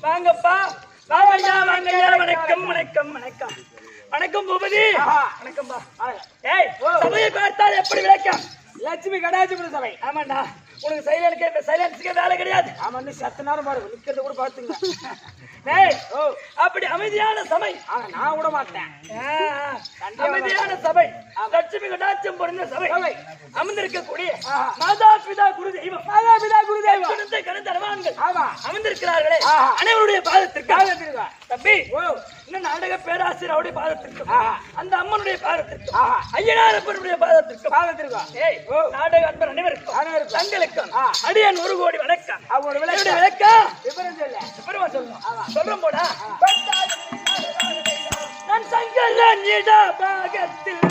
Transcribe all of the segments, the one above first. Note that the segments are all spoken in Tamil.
வாங்கப்பா வாங்கய்யா வாங்கய்யா வணக்கம் வணக்கம் வணக்கம் வணக்கம் பூபதி வணக்கம்பா ஏய் சபையை பார்த்தால் எப்படி விளக்கம் லட்சுமி கடாச்சிபுரம் சபை ஆமாண்டா உனக்கு சைலன்ஸுக்கே வேலை கிடையாது ஆமா வந்து சத்து நேரம் பாரு நிக்கிறது கூட பாத்துங்க ஏய் அப்படி அமைதியான சபை ஆனா நான் விட மாட்டேன் அமைதியான சபை லட்சுமி கடாட்சம் பொருந்த சபை அமர்ந்திருக்கக்கூடிய மாதா பிதா குரு தெய்வம் கணத்தரவான்கள் அமர்ந்திருக்கிறார்களே அனைவருடைய பாதத்திற்கு தம்பி இன்னும் நாடக பேராசிரியர் அவருடைய பாதத்திற்கு அந்த அம்மனுடைய பாதத்திற்கு ஐயனாரப்பனுடைய பாதத்திற்கு ஏய் நாடக அன்பர் அனைவருக்கும் தங்களுக்கும் அடியன் 1 கோடி வணக்கம் அவங்க விளக்கம் விவரம் சொல்ல விவரமா சொல்லணும் சொல்றோம் போடா நான் சங்கரன் பாகத்தில்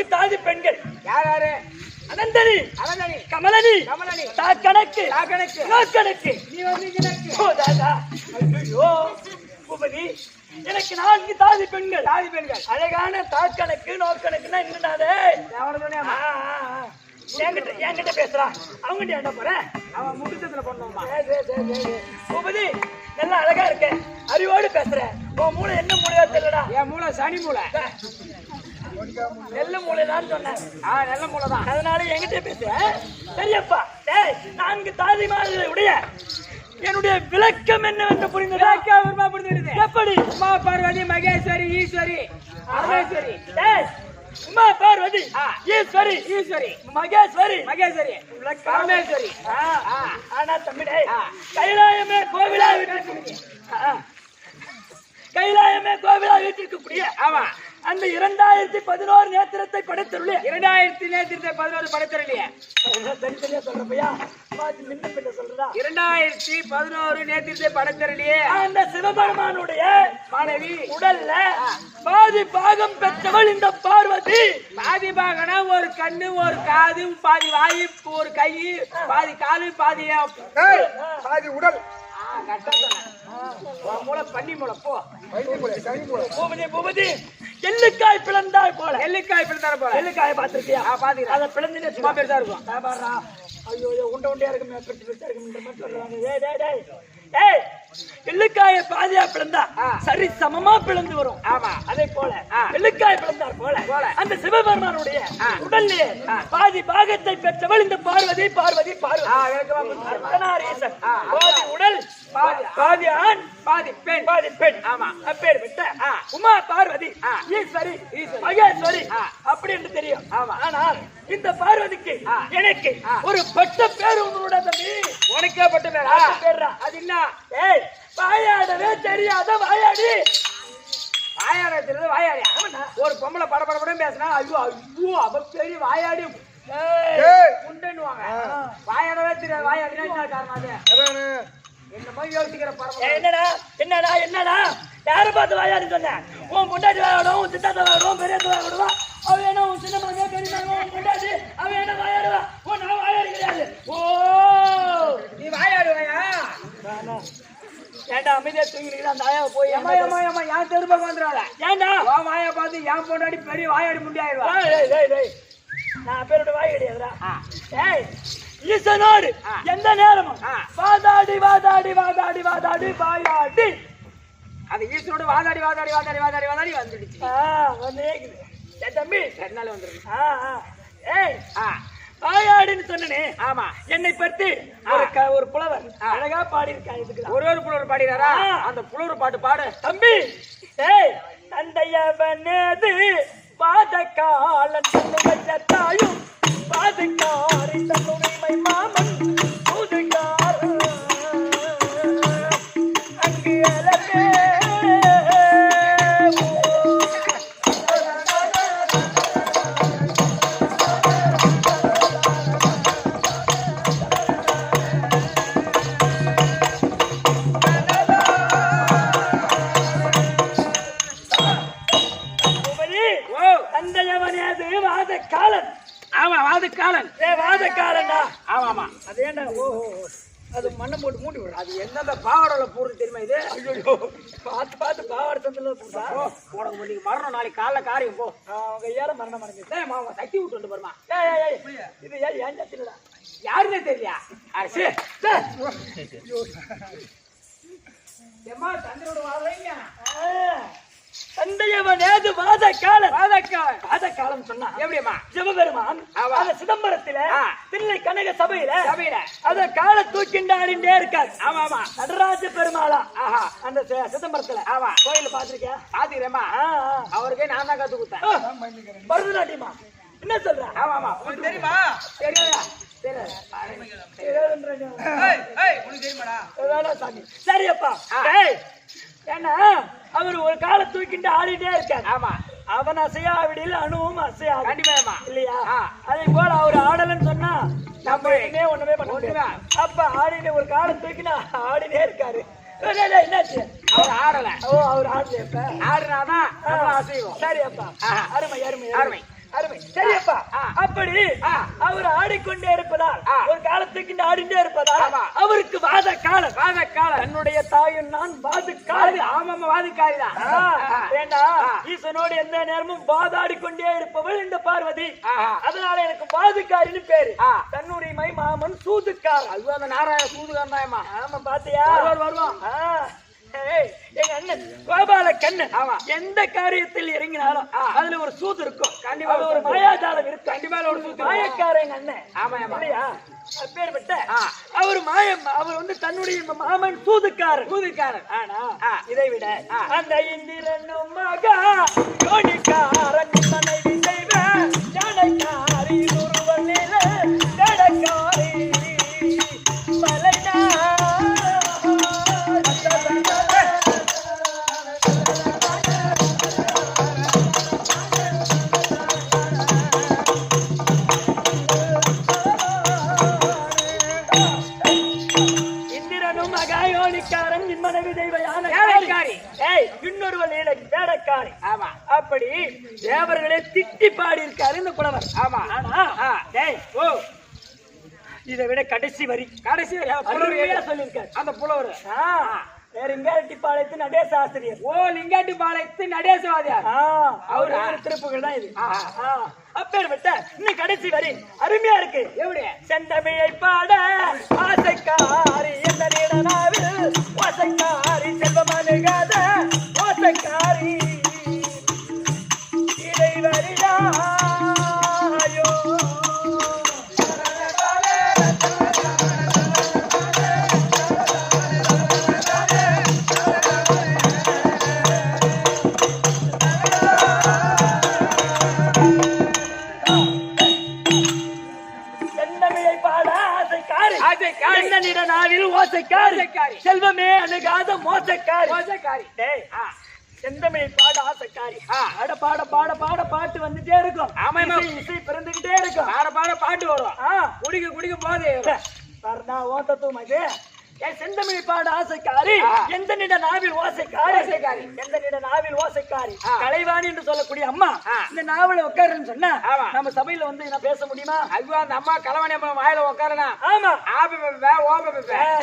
4 தாதி பெண்கள். யார் யாரு? அனந்தனி, அனந்தனி, கமலனி, கமலனி, தாக்கணக்கு, தாக்கணக்கு, நோக்கணக்கு. நீ வந்து எனக்கு ஓ தாதா, ஐயோ பூபதி, எனக்கு 4 தாதி பெண்கள். தாதி பெண்கள். அழகான தாக்கணக்கு நோக்கணக்குன்னா என்னடாதே? அவனை சொன்னேன். என்கிட்ட பேசுறான், அவங்கிட்ட என்ன போறேன்? அவன் முட்டுச்சத்துல பண்ணுவான். பூபதி, நல்லா அழகா இருக்க, அறிவோடு பேசுற. உன் மூளை என்ன மூளையா தெரியலடா. என் மூளை சனி மூளை. நெல்ல மூளைதான் சொன்னேன். நல்ல மூளை தான். அதனால என்கிட்ட பேசுறேன். சரியப்பா, டேய் 4 தாதிமார்களை உடைய என்னுடைய விளக்கம் என்னவென்று புரிந்ததா? புரிஞ்சுடுது. எப்படி? உமா பார்வதி, மகேஸ்வரி, ஈஸ்வரி, பரமேஸ்வரி. டேய், உமா பார்வதி, ஈஸ்வரி, ஈஸ்வரி, மகேஸ்வரி, மகேஸ்வரி, பரமேஸ்வரி. ஆனா தம்பி, டேய், கைலாயமே கோவிலா வீட்டிற்கு, கைலாயமே கோவிலா வீட்டிற்கக்கூடிய ஆமா அந்த 2011 நேத்திரத்தை படைத்தருளே. 2011 படைத்தருளிய தனித்தனியா சொல்றப்பையா பாத்து நின்ன பின்ன சொல்றதா? 2011 நேத்திரத்தை படைத்தருளிய அந்த சிவபெருமானுடைய மாணவி உடல்ல பாதி பாகம் பெற்றவள் இந்த பார்வதி. பாதி பாகனா ஒரு கண்ணு, ஒரு காது, பாதி வாயு, ஒரு கை, பாதி காலு, பாதி பாதி உடல். மூளை பண்ணி மூளை போ. பூபதி, பூபதி, எள்ளுக்காய் பிளந்தாய் போல. எள்ளுக்காய் பிள்ளைதார போல. எள்ளுக்காய் பாத்திருக்கியா? பாத்தீங்க. அதை பிளந்துன்னு சும்மா பெருசா இருக்கும். ஐயோ உண்டை உண்டையா இருக்குமே, பெருசு பெருசா இருக்குமே சொல்றாங்க. டேய் டேய் டேய் டேய், எள்ளுக்காய பாதியா பிளந்தா சரி சமமா பிளந்து வரும். ஆமா, அதே போல எள்ளுக்காய் பிளந்தார் போல அந்த சிவபெருமானுடைய உடல்லே பாதி பாகத்தை பெற்றவள் இந்த பார்வதி. பார்வதி அர்த்தநாரீசன். பாதி உடல், பாதி ஆண், பாதி பெண். பாதி பெண். ஆமா, அப்பேர் விட்ட உமா பார்வதி, ஈஸ்வரி, மகேஸ்வரி அப்படி என்று தெரியும். ஆமா, ஆனால் இந்த பார்வதிக்கு எனக்கு ஒரு பட்ட பேர் உங்களோட தம்பி. உனக்கே பட்ட பேரா? பேர்ரா. அது என்ன? ஏய், வாயாடவே தெரியாத வாயாடி. வாயாட தெரியாது வாயாடியா? ஒரு பொம்பளை படபடப்படும் பேசினா ஐயோ ஐயோ அவ பெரிய வாயாடி உண்டுன்னுவாங்க. வாயாடவே தெரியாது வாயாடினா என்ன காரணம்? அது என்னமோ யோசிக்கிற பரவாயில்ல. என்னடா என்னடா என்னடா யார பார்த்து வாயாடி சொன்ன? உன் பொண்டாட்டி வாயாடும், உன் சித்தாத்த வாயாடும், பெரிய வாயாடுவா. அவ என்ன உன் சின்ன மகன், பெரிய மகன், உன் பொண்டாட்டி அவ என்ன வாயாடுவா? ஓ, நான் வாயாடி கிடையாது. ஓ, நீ வாயாடுவையா? ஏன்டா அமைதியா தூங்கிட்டு அந்த ஆயாவை போய் ஏமா ஏமா ஏமா என் தெருப்பக்கம் வந்துடாத. ஏன்டா உன் வாயை பார்த்து என் பொண்டாட்டி பெரிய வாயாடி முண்டியாயிடுவா. நான் பேரோட வாய் கிடையாதுடா. ஏய், ஈசனோடு எந்த நேரமும் வாதாடி வாதாடி வாதாடி வாதாடி வாயாடி. அது ஈஸ்வரோடு வாதாடி வாதாடி வாதாடி வாதாடி வாதாடி வந்துடுச்சு. வந்து தம்பி 2 நாள் வந்துருக்கு. ஏய், வாயாடின்னு சொன்னனே. ஆமா, என்னை பற்றி ஒரு புலவர் அழகா பாடி இருக்கா. இதுக்கு ஒரு புலவர் பாடினாரா? அந்த புலவர் பாட்டு பாடு தம்பி. ஏய், தந்தையவனேது பாதகாலன் தன்னுடைய தாயும் பாதகாரி தன்னுரிமை மாமன் பூதகார அங்கு அலவே. தந்தையவனேது வாதகாலன். ஆமா, வாதகாலன். வாதகாலன்டா. ஆமா ஆமா, அது ஏண்டா? ஓஹோ, அது மண்ணை போட்டு மூடி விடுற. அது எந்தெந்த பாவாடோல போடுறது தெரியுமா? இது ஐயோ, பார்த்து பார்த்து பாவாடை தந்துல போட்டா உனக்கு இன்னைக்கு மரணம், நாளைக்கு காலைல காரியம் போ. அவங்க ஐயார மரணம் அடைஞ்சிட்டு மாமா தட்டி விட்டு வந்து பாருமா. இது ஏன் சத்திலடா? யாருன்னே தெரியலையா? அரசு எம்மா தந்தரோட வாழைங்க. தந்தையவனேது வாதகாலன். வாதகாலன். வாதகாலன் சொன்னா எப்படிமா? சிவபெருமான் அந்த சிதம்பரத்தில தில்லை கனக சபையில சபையில அத கால தூக்கிண்டாடிண்டே இருக்காரு. ஆமா ஆமா, நடராஜ பெருமாளா அந்த சிதம்பரத்துல. ஆமா, கோயில பாத்திருக்கியா? பாத்துக்கிறேமா? அவருக்கே நான் தான் கத்து கொடுத்தேன் பரதநாட்டியமா. என்ன சொல்ற? ஆமா ஆமா, உங்களுக்கு தெரியுமா? தெரியாதா? சரியப்பா. ஏன்னா அவர் ஒரு கால தூக்கிட்டு ஆடிட்டே இருக்காரு. ஆமா, அவன் அசையாவிடில் அணுவும் அசையாது. கண்டிப்பா இல்லையா? அதே போல அவர் ஆடலன்னு சொன்னா நம்ம ஒண்ணுமே பண்ண முடியாது. அப்ப ஆடின ஒரு கால தூக்கினா ஆடினே இருக்காரு. என்னாச்சு? அவர் ஆடல. ஓ, அவர் ஆடல. இப்ப ஆடுனாதான் அசைவோம். சரி அப்பா, அருமை அருமை அருமை. அருமை. சரியப்பா ஆ. அப்படி ஆ. அவர் ஆடிக்கொண்டே இருப்பதால் ஆ. ஒரு காலத்துக்கு இந்த ஆடிண்டே இருப்பதால் ஆமா. அவருக்கு வாத காலம் வாதக்கால தன்னுடைய தாயும் நான் வாதுக்காரி ஆமாமா வாதிக்காரிதான். வேண்டாம் ஆ. ஈசனோடு எந்த நேரமும் வாதாடிக்கொண்டே இருப்பவள் இந்த பார்வதி ஆஹா. அதனால எனக்கு வாதுக்காரின்னு பேரு ஆ. தன்னுரிமை மாமன் சூதுக்கார் அது அந்த நாராயண சூதுகாரனாயமா ஆமா பாத்தியா வருவோம். ஆ. ஏய், எங்க அண்ணன் கோபால கண்ணன் ஆமா. எந்த காரியத்தில் இறங்கினாலும் ஆ. அதுல ஒரு சூது இருக்கும் கண்டிப்பா அது ஒரு ஒரு சூது. மாயாஜாலம் இருக்கு கண்டிப்பா ஒரு சூது. மாயக்கார எங்க அண்ணன் ஆமா, ஆமா. இல்லையா அப்பேற்பட்ட ஆ. அவர் மாயம் அவர் வந்து தன்னுடைய மாமன் சூதுக்காரர் சூதுக்காரன். ஆனா ஆ. இதை விட ஆ. அந்த இந்திரனும் மகா கோணிக்காரன் மனைவி செய்வ ஜனக்காரி ஒருவனில ஜனக்காரி மலைனா இந்திரனும் மகாயோனிக்காரன் என் மனைவி தெய்வ வேலைக்காரி. ஏய் இன்னொருவன் வேடக்காரி ஆமா அப்படி தேவர்களே திட்டி பாடி இருக்காரு இந்த புலவர் ஆமா. ஆனா ஆ. டேய் ஓ இதை விட கடைசி வரி கடைசி அருமையா சொல்லியிருக்காரு அந்த புலவர். வேற எங்காட்டிப்பாளையத்து நடேச ஆசிரியர் ஓ லிங்காட்டி பாளையத்து நடேசவாதியார். அவரு அவரா? திருப்புகள் தான் இது ஆ. அப்பேற்பட்ட இன்னும் கடைசி வரி அருமையா இருக்கு எப்படி? செந்தமிழை பாட ஆசைக்காரி எந்த நீடனாவில் ஓசைக்காரி செல்வமனுகாத ஓசைக்காரி இதை வரியாயோ செந்தமிழை பாட ஆசைக்காரி ஆசைக்காரி. எந்த நீடனாவில் ஓசைக்காரி ஓசைக்காரி. செல்வமே அணுகாத மோசக்காரி மோசக்காரி. டேய், செந்தமிழை பாட ஆசைக்காரி ஆ. பாட பாட பாட பாட பாட்டு வந்துட்டே இருக்கும் ஆமா, ஆமா. இசை பிறந்துகிட்டே இருக்கும் பாட பாட பாட்டு வரும். குடிக்க குடிக்க போதே வரதா ஓட்டத்தும் அது என் செந்தமிழ் பாட ஆசைக்காரி ஆ. எந்த நிட நாவில் ஓசைக்காரி ஓசைக்காரி. எந்த நிட நாவில் ஓசைக்காரி ஆ. கலைவாணி என்று சொல்லக்கூடிய அம்மா ஆ. இந்த நாவல உட்காருன்னு சொன்னா ஆமா. நம்ம சபையில வந்து நான் பேச முடியுமா ஐயோ அந்த அம்மா கலவாணி அம்மா வாயில உட்காரனா ஆமா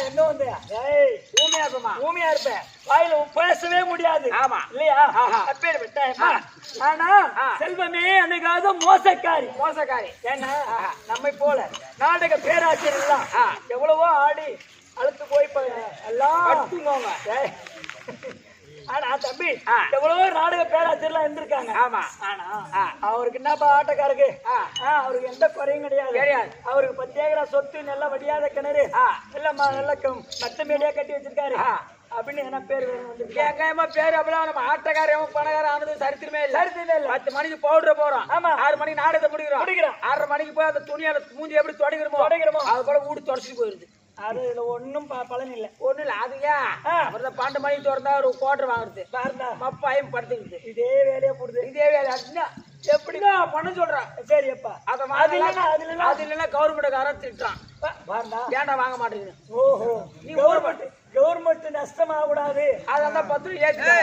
என்ன வந்து ஏய் ஊமையாப்பமா பூமியா இருப்பேன் வாயில பேசவே முடியாது ஆமா. இல்லையா ஆஹா. அப்பேர் விட்டேன் ஆ. ஆனா ஆ. செல்வமே அணுகாத மோசக்காரி மோசக்காரி. ஏன்னா நம்மை போல நாடக பேராசிரியர் எல்லாம் ஆ. எவ்வளவோ ஆடி அழுத்து போய் எல்லாம் படுத்துங்கோங்க. ஏய். ஆனா தம்பி ஆ. எவ்வளவோ நாடக பேராசிரியர் எல்லாம் இருந்திருக்காங்க ஆமா. ஆனா ஆ. அவருக்கு என்னப்பா ஆட்டக்காருக்கு ஆ. அவருக்கு எந்த குறையும் கிடையாது கிடையாது. அவருக்கு 10 ஏக்கரா சொத்து நல்ல வடியாத கிணறு ஆ. நல்ல மத்த மேடியா கட்டி வச்சிருக்காரு ஆ. அப்படின்னு என்ன பேர் வேணும் வந்து எங்கேயுமா பேரு அப்படிலாம் நம்ம ஆட்டக்காரன் பணக்காரன் ஆனது சரித்திரமே இல்ல. சரித்திரமே இல்ல. 10 மணிக்கு பவுடர் போறோம். ஆமா. 6 மணிக்கு நாடகத்தை முடிக்கிறோம். 6:30 மணிக்கு போய் அந்த துணியால மூஞ்சி எப்படி தொடக்கிறோமோ அது கூட ஊடு தொடச்சிட்டு போயிருது. அது இதுல ஒண்ணும் பலன் இல்ல ஒண்ணு இல்ல. அது ஏன் அவர்தான் 12 மணிக்கு திறந்தா ஒரு கோட்டர் வாங்குறது பாருங்க மப்பாயும் படுத்துக்குது. இதே வேலையா போடுது இதே வேலை அதுன்னா எப்படின்னா பண்ண சொல்றான். சரி அப்பா அதை அது இல்லைன்னா அது இல்லைன்னா அது இல்லைன்னா கவர்மெண்ட்டுக்காரன் திட்டுறான். பாருடா ஏன்டா வாங்க மாட்டேங்குது. ஓஹோ நீ கவர்மெண்ட் நஷ்டமாக கூடாது அதான் 10 ரூபாய் ஏத்துக்க.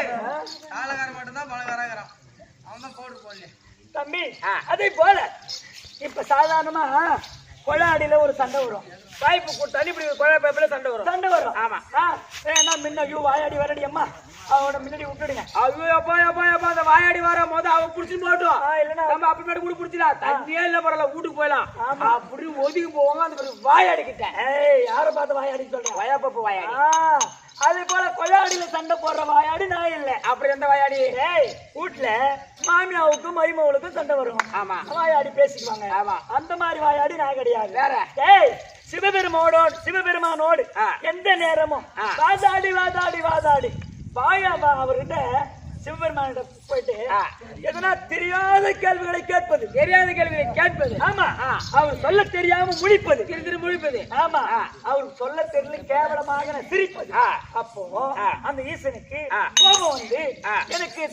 ஆளக்காரன் மட்டும்தான் பணக்காரங்கிறான். அவன் தான் பவுடர் போடல. தம்பி அதே போல இப்ப சாதாரணமா கொள்ளாடியில ஒரு சண்டை வரும் பைப்பு தண்ணி பிடி குழாய் பைப்புல சண்டை வரும். ஆமா ஏன்னா முன்ன ஐயோ வாயாடி வரடி அம்மா அவனோட முன்னாடி விட்டுடுங்க ஐயோ அப்பா அந்த வாயாடி வர போது அவன் புடிச்சு போட்டோம். இல்லன்னா நம்ம அப்புறமேட்டு கூட புடிச்சிடலாம். தண்ணியே இல்ல பரவாயில்ல வீட்டுக்கு போயிடலாம். அப்படி ஒதுங்கி போவாங்க. அந்த வாயாடிக்கிட்ட யார பார்த்து வாயாடி சொல்றேன் வயாப்பப்பு வாயாடி. அதே போல கொள்ளாடியில சண்டை போடுற வாயாடி நான் இல்ல அப்படி எந்த வாயாடி? வீட்டுல மாமியாவுக்கும் மருமகளுக்கும் சண்டை வரும். ஆமா. வாயாடி பேசிக்குவாங்க. ஆமா. அந்த மாதிரி வாயாடி நான் கிடையாது. வேற சிவபெருமானோடு எந்த நேரமும் வாதாடி அவர்கிட்ட சிவபெருமானிட போயிட்டு எதனா தெரியாத கேள்விகளை கேட்பது. ஆமா. அவர் சொல்ல தெரியாம முழிப்பது. முழிப்பது. ஆமா. அவர் சொல்ல தெரியல கேவலமாக சிரிப்பது. அப்போ அந்த ஈசனுக்கு கோபம் வந்து எனக்கு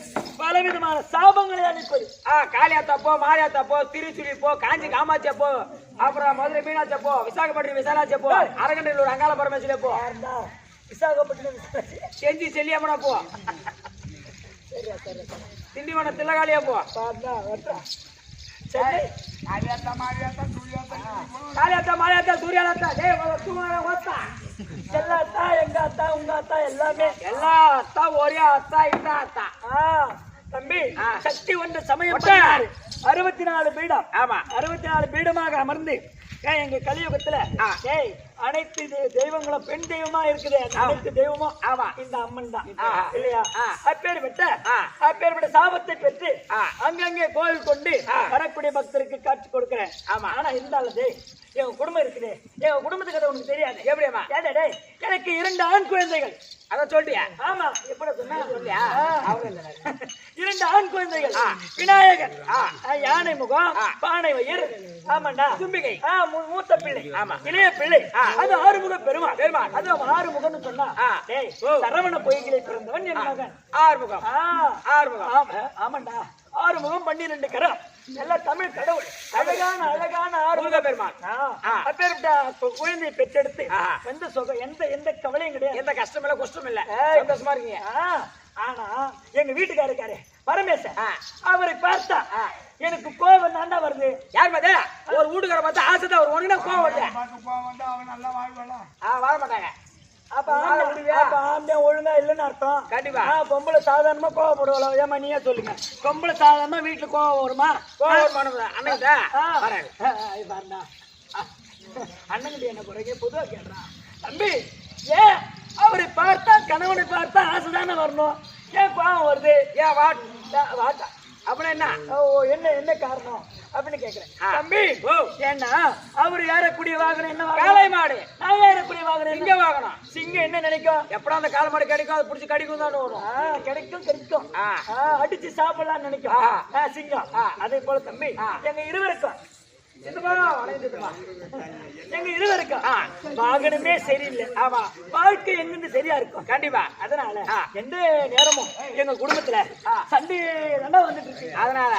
பலவிதமான சாபங்களை அளிப்பது. காளியாத்தா போ, மாரியாத்தா போ, திருச்சுழி போ, காஞ்சி காமாட்சியா போ, அப்புறம் மதுரை மீனாட்சியா போ, விசாகப்பட்டினம் விசாலாட்சியா போ, அரகண்டலூர் அங்காள பரமேஸ்வரியா போ, விசாகப்பட்டினம் செஞ்சி செல்லியம்மனா போ, திண்டிவனம் தில்லகாளியா போ. சரி காளியாத்தா மாரியாத்தா சூரியாத்தா காளியாத்தா மாளியாத்தா சூர்யாத்தா டேய் தூங்கற ஓத்தா எல்லாத்தா எங்க அத்தா உங்க அத்தா எல்லாமே எல்லா அத்தா ஒரே அத்தா இந்த அத்தா தம்பி ஆ. சக்தி ஒன்று சமயம் ஒட்டா. 64 பீடம் ஆமா 64 பீடமாக அமர்ந்து எங்க கலியுகத்துல ஆ. ஏய் அனைத்து தெய்வங்களும் பெண் தெய்வமா இருக்குது அந்த ஆமா. அனைத்து தெய்வமும் ஆமா. இந்த அம்மன் தான் ஆஹா. இல்லையா ஆ. அப்பேற்பட்ட சாபத்தை பெற்று ஆ. அங்கங்கே கோயில் கொண்டு ஆ. வரக்கூடிய பக்தருக்கு காட்சி கொடுக்கிறேன் ஆமா. ஆனா இருந்தாலும் டேய் எங்க குடும்பம் இருக்குது எங்க குடும்பத்துக்கு அது உனக்கு தெரியாது எப்படியம்மா ஏடா டேய் எனக்கு 2 ஆண் குழந்தைகள் அத சொல்லியா ஆமா எப்படி சொன்னா சொல்லியா அவரு இல்ல 2 ஆண் குழந்தைகள் ஆ. விநாயகர் ஆ. யானை முகம் ஆ. பானை வயிறு ஆமாண்டா தும்பிகை. மூத்த பிள்ளை ஆமா. இளைய பிள்ளை ஆ. அது ஆறுமுக பெருமாள் அது அவன் ஆறுமுகம்னு சொன்னா ஆ. டேய் ஓ. சரவண பொய்களை பிறந்தவன் என் மகன் ஆறுமுகம் ஆறுமுகம். ஆமாண்டா ஆறுமுகம் 12 கரம் எல்லாம் தமிழ் கடவுள் அழகான ஆறுமுக முருக பெருமாள். ஆ. அப்பேற்பட்ட குழந்தையை பெற்றெடுத்து ஆஹா. எந்த சுகம் எந்த கவலையும் கிடையாது எந்த கஷ்டம் இல்ல கஷ்டம் இல்ல ஏய். சந்தோஷமா இருக்கீங்க ஆனா எங்க வீட்டுக்காரர் இருக்காரு பரமேசன் ஆ. அவரை பார்த்தா எனக்கு கோபம் தாண்டா வருது யார் பாத்தா ஒரு வீட்டுக்கார பார்த்தா ஆசைதான் ஒரு ஒண்ணு கோவம் வருது பார்க்க போக வந்து அவன் நல்லா வாழ்வாளாம் வாழ மாட்டாங்க அப்ப வாழ முடியா? ஆம்பளை ஒழுங்கா இல்லைன்னு அர்த்தம் கண்டிப்பா. பொம்பளை சாதாரணமா கோவப்படுவோம் ஏமா நீயே சொல்லுங்க பொம்பளை சாதாரணமா வீட்டுல கோவம் வருமா கோவம் வருமானம் அண்ணன்டா வரேன் பாருண்ணா அண்ணன் என்ன குறைங்க பொதுவா கேட்றான் தம்பி ஏன் அவரை பார்த்தா கணவனை பார்த்தா ஆசைதானே வரணும் ஏன் கோவம் வருது ஏன் வாட்டா அப்புறம் என்ன என்ன காரணம் அப்படின்னு கேக்குறேன் ஆ. தம்பி ஓ. ஏன்னா அவரு ஏறக்கூடிய வாகனம் என்ன காளை வாகனம் மாடு நான் ஏறக்கூடிய வாகனம் இங்க என்ன? வாங்கணும் சிங்கம் என்ன நினைக்கும் எப்படா அந்த காளை மாடு கிடைக்கும் அதை பிடிச்சி கடிக்கும் தான் வரும் கிடைக்கும் ஆ. அடிச்சு சாப்பிடலாம்னு நினைக்கும் ஆ. சிங்கம் அதே போல தம்பி ஆ. எங்க இருவருக்கும் சின்னமா வளைந்துட்டுமா எங்க இருவருக்கும் ஆ. வாகனமே சரியில்லை ஆமா வாழ்க்கை எங்கிருந்து சரியா இருக்கும் கண்டிப்பா அதனால ஆ. எந்த நேரமும் எங்க குடும்பத்துல ஆ. சண்டை தாண்டா வந்துட்டு இருக்கு அதனால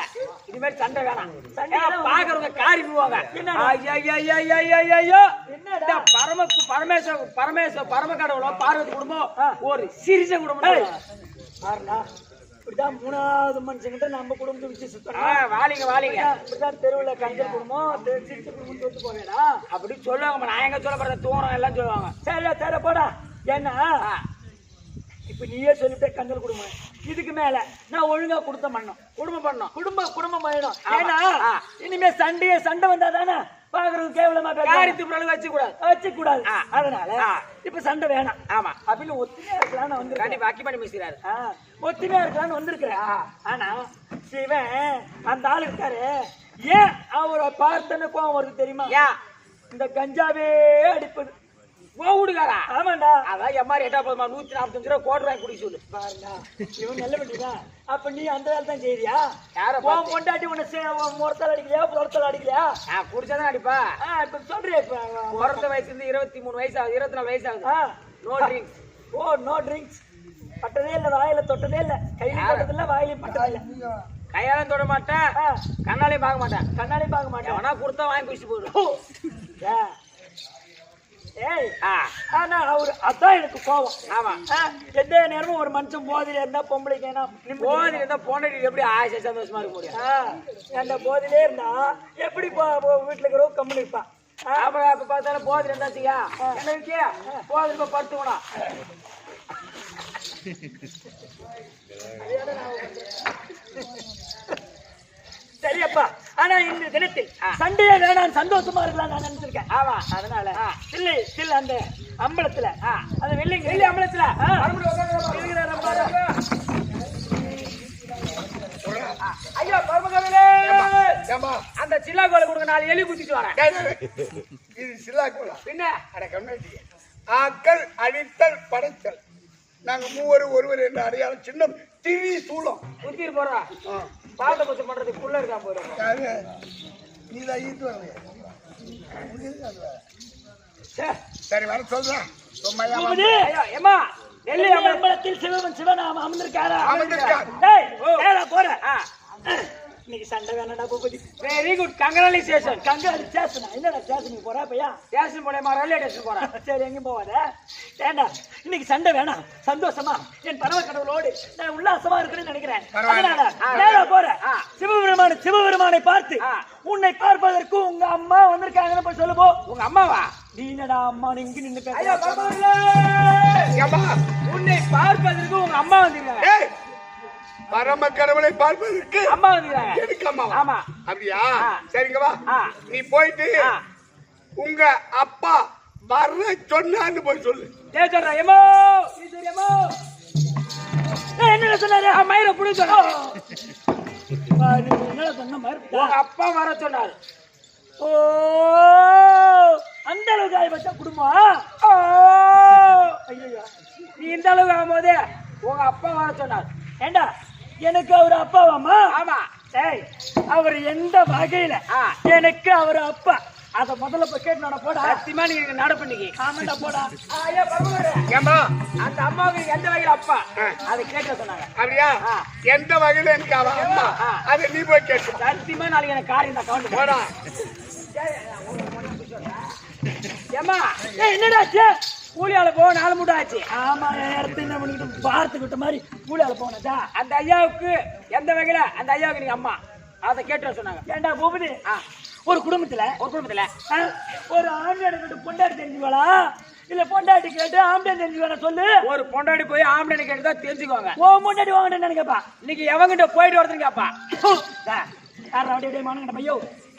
இனிமேல் சண்டை வேணாம் சண்டை ஏன்னா வேணாம். பாக்குறவங்க காரி போவாங்க என்னடா? ஐயோ என்னடா? பரம கடவுளோ பார்வதி குடும்பம் ஆ. ஒரு சிரிச்ச குடும்பம் பாருண்ணா இப்படிதான் 3வது மனுஷங்கிட்ட நம்ம குடும்பத்தை வச்சு சுத்தணும் வாலிங்க இப்படிதான் தெருவுல கஞ்சல் குடும்பம் சிரிச்ச குடும்பம் தொட்டு போவேடா அப்படி சொல்லுவாங்க நான் எங்க சொல்ல போறேன் தூரம் எல்லாம் சொல்லுவாங்க சரி போடா ஏன்னா இப்ப நீயே சொல்லிட்ட கஞ்சல் குடும்பம் இதுக்கு மேல நான் ஒழுங்கா கொடுத்த மண்ணும் குடும்பம் பண்ணணும் ஏன்னா இனிமே சண்டை வந்தாதானே பாக்குறது கேவலமா காரியத்து பிறகு வச்சு கூடாது அதனால இப்ப சண்டை வேணாம் ஆமா அப்படின்னு ஒத்துமையா இருக்கலாம்னு வந்து கண்டிப்பா அக்கி பண்ணி பேசுறாரு ஒத்துமையா இருக்கலாம்னு வந்திருக்கிறேன் ஆனா சிவன் அந்த ஆள் இருக்காரு ஏன் அவரை பார்த்தன கோவம் வருது தெரியுமா ஏன் இந்த கஞ்சாவே அடிப்பது வீடுக்காரா ஆமாண்டா அதான் எம்மாரி 145 ரூபா கோட்டு வாங்கி குடிக்க சொல்லு பாருங்க இவன் நல்ல பண்ணிதான் அப்ப நீ அந்த வேலை தான் செய்யறியா யார உன் பொண்டாட்டி உன்னை முறத்தால் அடிக்கலையா புறத்தால் அடிக்கலையா நான் குடிச்சாதான் அடிப்பா இப்ப சொல்றியா இப்ப பிறந்த வயசுல இருந்து 23 வயசு ஆகுது 24 வயசு ஆகுது நோ ட்ரிங்க்ஸ் நோ ட்ரிங்க்ஸ் பட்டதே இல்ல வாயில தொட்டதே இல்ல கையில தொட்டது இல்ல வாயிலையும் பட்டதே இல்ல கையாலும் தொட மாட்டேன் கண்ணாலையும் பார்க்க மாட்டேன் கண்ணாடி பார்க்க மாட்டேன் எவனா கொடுத்தா வாங்கி குடிச்சு போயிடும் ஏய் ஆனா அவரு அதான் எனக்கு கோவம் ஆமா எந்த நேரமும் ஒரு மனுஷன் போதையில இருந்தா பொம்பளைக்கு ஏன்னா போதில் இருந்தா பொண்டாட்டி எப்படி ஆசை சந்தோஷமா இருக்க முடியும் அந்த போதிலே இருந்தா எப்படி வீட்டுல இருக்கிற கம்மி இருப்பான் அப்புறம் அப்ப பார்த்தாலும் போதில் இருந்தாச்சியா என்ன இருக்கியா போதில் போய் படுத்துக்கணும் சரியப்பா ஆனா இந்த தினத்தில் சண்டையே வேணாம் சந்தோஷமா இருக்கலாம் நான் நினைச்சிருக்கேன் ஆமா அதனால சில்லு அந்த அம்பலத்துல அந்த வெள்ளி அம்பலத்துல ஐயோ பரமகவிலே அந்த சில்லா கோலை கொடுங்க 4 எலி குத்திட்டு வரேன் இது சில்லா கோலா பின்ன அட கம்யூனிட்டி ஆக்கல் அழித்தல் படைத்தல் நாங்க ஒருவர் என்ற அடையாளம் சின்னம் திரி சூளம் குத்திட்டு போறோம் பாட்ட குத்து பண்றதுக்கு புள்ள இருக்கா போயிடும் நீதான் ஈட்டு வரலையா சரி வர சொல்றேன் ஏமா வெள்ளி அம்பலத்தில் சிவன் அமர்ந்திருக்காரா அமர்ந்திருக்கார். போற இன்னைக்கு சண்டை வேணாடா Boopathi. Very good congratulation. Kangaroo station என்னடா ஸ்டேஷனுக்கு போறா பையா? ஸ்டேஷன் போலமா ரயில்வே ஸ்டேஷன் போறேன். சரி எங்கேயும் போவாத. ஏண்டா இன்னைக்கு சண்டை வேணாம், சந்தோஷமா என் பரவ கடவுளோடு நான் உல்லாசமா இருக்கிறேன்னு நினைக்கிறேன். அதனால நேரா போறேன். சிவபெருமானை பார்த்து உன்னை பார்ப்பதற்கு உங்க அம்மா வந்திருக்காங்கன்னு போய் சொல்லு போ. உங்க அம்மாவா? நீ என்னடா அம்மா இங்க நின்னு பேச? ஐயோ பரவாயில்லை. உன்னை பார்ப்பதற்கு உங்க அம்மா வந்திருக்காங்க. ஏய், பரம கடவுளை பார்ப்பதற்கு அம்மா வந்திருக்காங்க. எனக்கு அம்மா. ஆமா. அப்படியா? சரிங்க வா. நீ போயிட்டு உங்க அப்பா வர சொன்னான்னு போய் சொல்லு. சொல்றா எமோ எமோ என்ன சொன்னாரு? மயிரை புடி சொல்ல. என்ன சொன்ன மாதிரி உங்க அப்பா வர சொன்னாரு. ஓ அந்த அளவுக்கு ஆயிப்பட்ட குடும்பம். ஐயோ நீ இந்த அளவுக்கு ஆகும்போது உங்க அப்பா வர சொன்னார். ஏண்டா எனக்கு அவர் அப்பாவாமா? ஆமா. சரி அவர் எந்த வகையில எனக்கு அவர் அப்பா அத முதல்ல போய் கேட்டு போடா. சத்தியமா நீங்க நட பண்ணிக்கி. ஆமாண்டா போடா. ஏமா அந்த அம்மாவுக்கு எந்த வகையில அப்பா அதை கேட்க சொன்னாங்க. அப்படியா? எந்த வகையில எனக்கு அவ அம்மா அதை நீ போய் கேட்டு. சத்தியமா நாளைக்கு எனக்கு காரியம் தான் கவுண்ட் போடா. ஏமா என்னடா கூலியால போக 4 மூட்டை ஆச்சு. ஆமா நேரத்தை என்ன பண்ணிக்கிட்டு பார்த்துக்கிட்ட மாதிரி கூலியால போனதா. அந்த ஐயாவுக்கு எந்த வகையில அந்த ஐயாவுக்கு நீங்க அம்மா அதை கேட்டு சொன்னாங்க. ஏண்டா பூபதி ஒரு குடும்பத்துல ஒரு ஆம்பளை கேட்டு பொண்டாட்டி தெரிஞ்சுக்கலா இல்ல பொண்டாட்டி கேட்டு ஆம்பளை தெரிஞ்சுக்கா சொல்லு. ஒரு பொண்டாட்டி போய் ஆம்பளை கேட்டு தான் தெரிஞ்சுக்கோங்க. ஓ பொண்டாட்டி வாங்கிட்டேன்னு நினைக்கப்பா. இன்னைக்கு எவங்கிட்ட போயிட்டு வரதுன்னு கேப்பா. யார் அப்படியே மானுங்கிட்ட பையோ